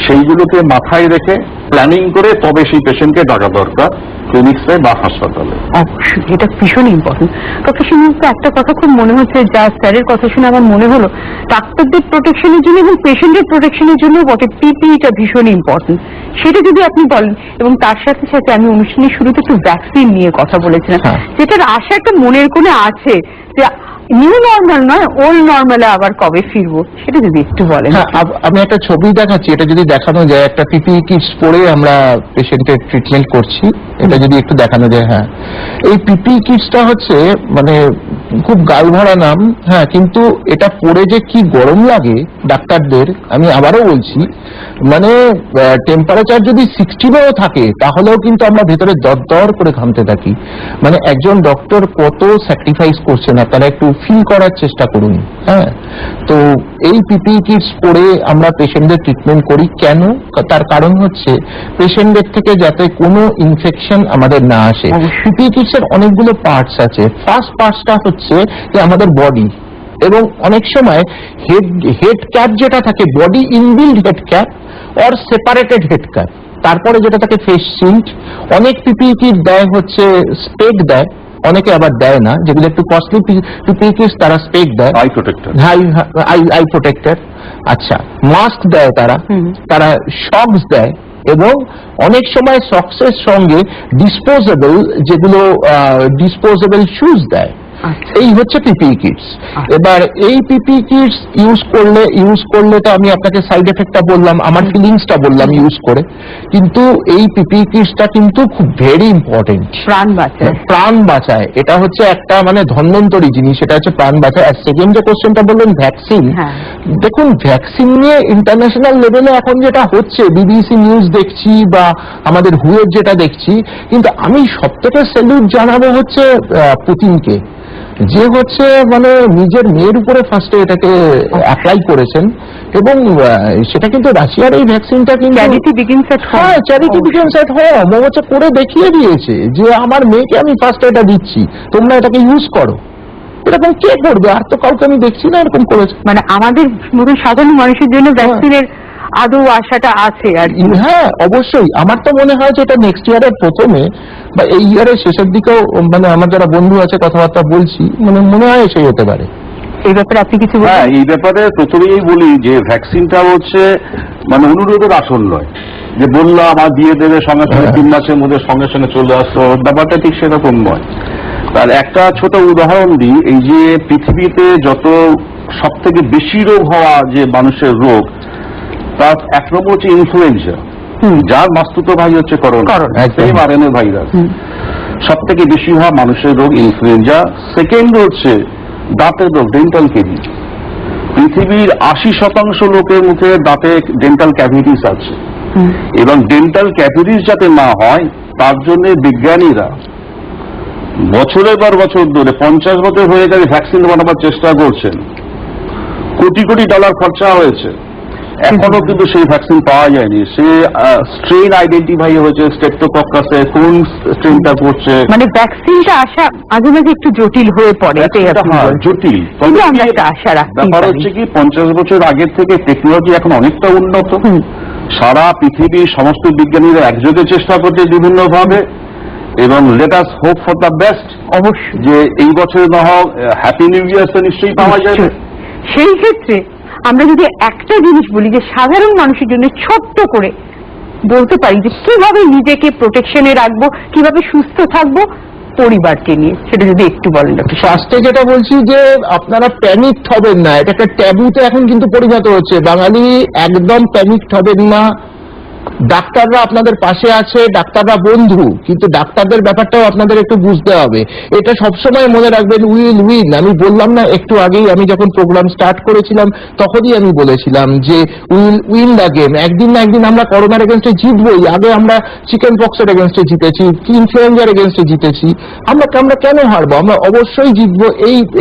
সেইগুলোকে মাথায় রেখে প্ল্যানিং করে তবে সেই পেশেন্টকে ডাকা দরকার ক্লিনিক্সে বা হাসপাতালে। অবশ্যই এটা ভীষণ ইম্পর্টেন্ট। ডক্টর সিংহ, একটা কথা খুব মনে হচ্ছে, যা স্যারের কথা শুনে আমার মনে হলো, ডাক্তারদের প্রোটেকশনের জন্য এবং পেশেন্টের প্রোটেকশনের জন্য বটে পিপিইটা ভীষণ ইম্পর্টেন্ট। সেটা যদি আপনি বলেন, এবং তার সাথে সাথে আমি অনুষ্ঠানের শুরুতে একটু ভ্যাকসিন নিয়ে কথা বলেছিলাম, যেটার আশা একটা মনের কোণে আছে যে নিউ নর্মাল নয়, ওল্ড নর্মালে আবার কবে ফিরবো, সেটা যদি একটু বলেন। আমি একটা ছবি দেখাচ্ছি, এটা যদি দেখানো যায়, একটা পিপিই কিটস পরে আমরা পেশেন্টের ট্রিটমেন্ট করছি, এটা যদি একটু দেখানো যায়। হ্যাঁ, এই পিপিই কিটসটা হচ্ছে মানে খুব গালভরা নাম, হ্যাঁ, কিন্তু এটা পরে যে কি গরম লাগে ডাক্তারদের, আমি আবারও বলছি, মানে টেম্পারেচার যদি 60 থাকে তাহলেও কিন্তু আমরা ভেতরে দরদর করে ঘামতে থাকি। মানে একজন ডক্টর কত স্যাক্রিফাইস করছে না, তারা একটু ফিল করার চেষ্টা করুন। হ্যাঁ, তো এই পিপিই কিটস পরে আমরা পেশেন্টদের ট্রিটমেন্ট করি। কেন? তার কারণ হচ্ছে পেশেন্টদের থেকে যাতে কোনো ইনফেকশন আমাদের না আসে। পিপিই কিটস এর অনেকগুলো পার্টস আছে। ফার্স্ট পার্টসটা হচ্ছে যে আমাদের বডি, এবং অনেক সময় হেড ক্যাপ যেটা থাকে, body inbuilt head cap or separated head cap, তারপরে যেটা থাকে ফেস শিল্ড। অনেক পিপিই কিট দেয় হচ্ছে স্পেক দেয়, অনেকে আবার দেয় না, যেগুলো একটু কস্টলি পিপিই কিটস তারা স্পেক দেয়, আই প্রোটেক্টর। আচ্ছা, মাস্ক দেয় তারা সক্স দেয়, এবং অনেক সময় সক্সের সঙ্গে ডিসপোজেবল শুজ দেয়। এই হচ্ছে পিপিই কিটস। এবার এই পিপিই কিটস ইউজ করলে তো আমি আপনাকে সাইড এফেক্টটা বললাম, আমার ফিলিংসটা বললাম ইউজ করে, কিন্তু এই পিপিই কিটসটা কিন্তু খুব ভেরি ইম্পর্টেন্ট, প্রাণ বাঁচায়। এটা হচ্ছে একটা মানে ধন্বন্তরী জিনিস, এটা হচ্ছে প্রাণ বাঁচায়। আর সেকেন্ড যে কোশ্চেনটা বললেন ভ্যাকসিন, দেখুন ভ্যাকসিন নিয়ে ইন্টারন্যাশনাল লেভেলে এখন যেটা হচ্ছে, বিবিসি নিউজ দেখছি বা আমাদের হুয়ের যেটা দেখছি, কিন্তু আমি সব থেকে স্যালুট জানাবো হচ্ছে পুতিনকে, যে হচ্ছে মানে নিজের মেয়ের উপরে ফার্স্টে এটাকে অ্যাপ্লাই করেছেন, এবং সেটা কিন্তু রাশিয়ার এই ভ্যাকসিনটা কিন্তু চ্যারিটি বিগিনস এট হোম হচ্ছে করে দেখিয়ে দিয়েছে যে আমার মেয়েকে আমি ফার্স্ট এটা দিচ্ছি, তোমরা এটাকে ইউজ করো। এরকম কে করবে? আর তো কাউকে আমি দেখছি না এরকম করেছে। মানে আমাদের মতো সাধারণ মানুষের জন্য ভ্যাকসিনের আদৌ আশাটা আছে আর কি। হ্যাঁ অবশ্যই, আমার তো মনে হয় যে এটা নেক্সট ইয়ারের প্রথমে বা এই ইয়ারের শেষের দিকেও, মানে আমার যারা বন্ধু আছে কথাবার্তা বলছি, মানে মনে হয় সেই হতে পারে। এই ব্যাপারে আপনি কিছু বলবেন? হ্যাঁ, এই ব্যাপারে প্রথমেই বলি যে ভ্যাকসিনটা হচ্ছে মানে অনুরোধের আসল নয়, যে বললো আমার দিয়ে দেবে সঙ্গে সঙ্গে 3 মাসের মধ্যে সঙ্গে সঙ্গে চলে আসতো, ব্যাপারটা ঠিক সেরকম নয়। তার একটা ছোট উদাহরণ দিই, এই যে পৃথিবীতে যত সব থেকে বেশি রোগ হওয়া যে মানুষের রোগ, তার 1 নম্বর হচ্ছে ইনফ্লুয়েঞ্জা, যার মাস্তুতো ভাই হচ্ছে করোনা, সেম আরএনএ ভাইরাস। সব থেকে বেশি হওয়া মানুষের রোগ ইনফ্লুয়েঞ্জা। সেকেন্ড হচ্ছে দাঁতের রোগ, ডেন্টাল ক্যাভিটি। পৃথিবীর 80% লোকের মুখে দাঁতে ডেন্টাল ক্যাভিটিস আছে, এবং ডেন্টাল ক্যাভিটিস যাতে না হয় তার জন্য বিজ্ঞানীরা বছরের পর বছর ধরে 50 বছর হয়ে গেলে ভ্যাকসিন বানাবার চেষ্টা করছেন। কোটি কোটি ডলার খরচা হয়েছে, এখনো কিন্তু সেই ভ্যাকসিন পাওয়া যায়নি। সে স্ট্রেন আইডেন্টিফাই হয়েছে, স্ট্রেপ্টোকক্কাসে কোন স্ট্রেনটা করছে, মানে ভ্যাকসিনটা আসা মাঝে মাঝে একটু জটিল হয়ে পড়ে। জটিল। ব্যাপার হচ্ছে কি 50 বছর আগের থেকে টেকনোলজি এখন অনেকটা উন্নত। সারা পৃথিবীর সমস্ত বিজ্ঞানীরা একযোগে চেষ্টা করছে বিভিন্ন ভাবে, এবং let us hope for the best. অবশ্যই যে এই বছর না হোক, হ্যাপি নিউ ইয়ার তো নিশ্চয়ই পাওয়া যাবে। সেই ক্ষেত্রে আমরা যদি একটা জিনিস বলি যে সাধারণ মানুষের জন্য ছোট্ট করে বলতে পারি যে কিভাবে নিজেকে প্রোটেকশনে রাখবো, কিভাবে সুস্থ থাকবো পরিবারকে নিয়ে, সেটা যদি একটু বলেন। ফার্স্টে যেটা বলছি যে আপনারা প্যানিকড হবেন না, এটা একটা ট্যাবুতে এখন কিন্তু পরিণত হচ্ছে। বাঙালি একদম প্যানিকড হবেন না। ডাক্তাররা আপনাদের পাশে আছে, ডাক্তাররা বন্ধু, কিন্তু ডাক্তারদের ব্যাপারটাও আপনাদের একটু বুঝতে হবে। এটা সবসময় মনে রাখবেন, উইল উইন। আমি বললাম না একটু আগেই, আমি যখন প্রোগ্রাম স্টার্ট করেছিলাম তখনই আমি বলেছিলাম যে উইল উইন দ্য গেম। একদিন না একদিন আমরা করোনার এগেনস্টে জিতবই। আগে আমরা চিকেন পক্সের এগেনস্টে জিতেছি, ইনফ্লুয়েঞ্জার এগেনস্টে জিতেছি, আমরা কেন হারবো? আমরা অবশ্যই জিতবো।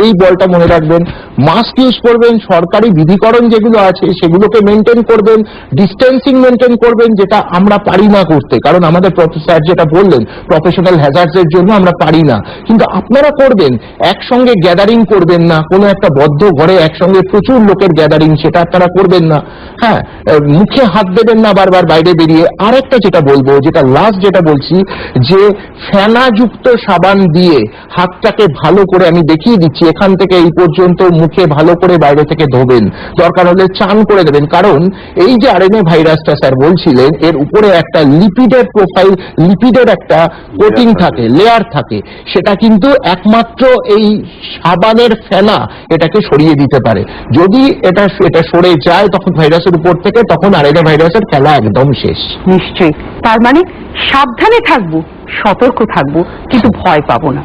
এই বলটা মনে রাখবেন। মাস্ক ইউজ করবেন, সরকারি বিধিকরণ যেগুলো আছে সেগুলোকে মেনটেন করবেন, ডিস্টেন্সিং মেনটেন করবেন, যেটা আমরা পারি না করতে, কারণ আমাদের স্যার যেটা বললেন প্রফেশনাল হ্যাজার্ডস এর জন্য আমরা পারি না, কিন্তু আপনারা করবেন। একসঙ্গে গ্যাদারিং করবেন না, কোনো একটা বদ্ধ ঘরে একসঙ্গে প্রচুর লোকের গ্যাদারিং, সেটা আপনারা করবেন না। হ্যাঁ, মুখে হাত দেবেন না বারবার বাইরে বেরিয়ে। আর একটা যেটা বলবো, যেটা লাস্ট যেটা বলছি, যে ফেনাযুক্ত সাবান দিয়ে হাতটাকে ভালো করে, আমি দেখিয়ে দিচ্ছি এখান থেকে এই পর্যন্ত, মুখে ভালো করে বাইরে থেকে ধোবেন, দরকার হলে চান করে দেবেন। কারণ এই যে আরএনএ ভাইরাসটা স্যার বলছিলেন, এর উপরে একটা লিপিডের প্রোফাইল, লিপিডের একটা কোটিং থাকে, লেয়ার থাকে, সেটা কিন্তু একমাত্র এই সাবানের ফেনা এটাকে সরিয়ে দিতে পারে। যদি এটা সরে যায় তখন ভাইরাসের উপর থেকে, তখন আরএনএ ভাইরাসের খেলা একদম শেষ। নিশ্চয়ই। তার মানে সাবধানে থাকবো, সতর্ক থাকবো, কিন্তু ভয় পাবো না।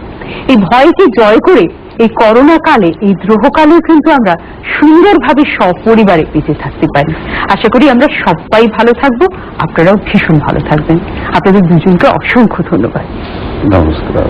এই ভয়কে জয় করে এই করোনা কালে, এই দ্রোহকালেও কিন্তু আমরা সুন্দরভাবে সপরিবারে বেঁচে থাকতে পারি। আশা করি আমরা সবাই ভালো থাকবো, আপনারাও ভীষণ ভালো থাকবেন। আপনাদের দুজনকে অসংখ্য ধন্যবাদ। নমস্কার।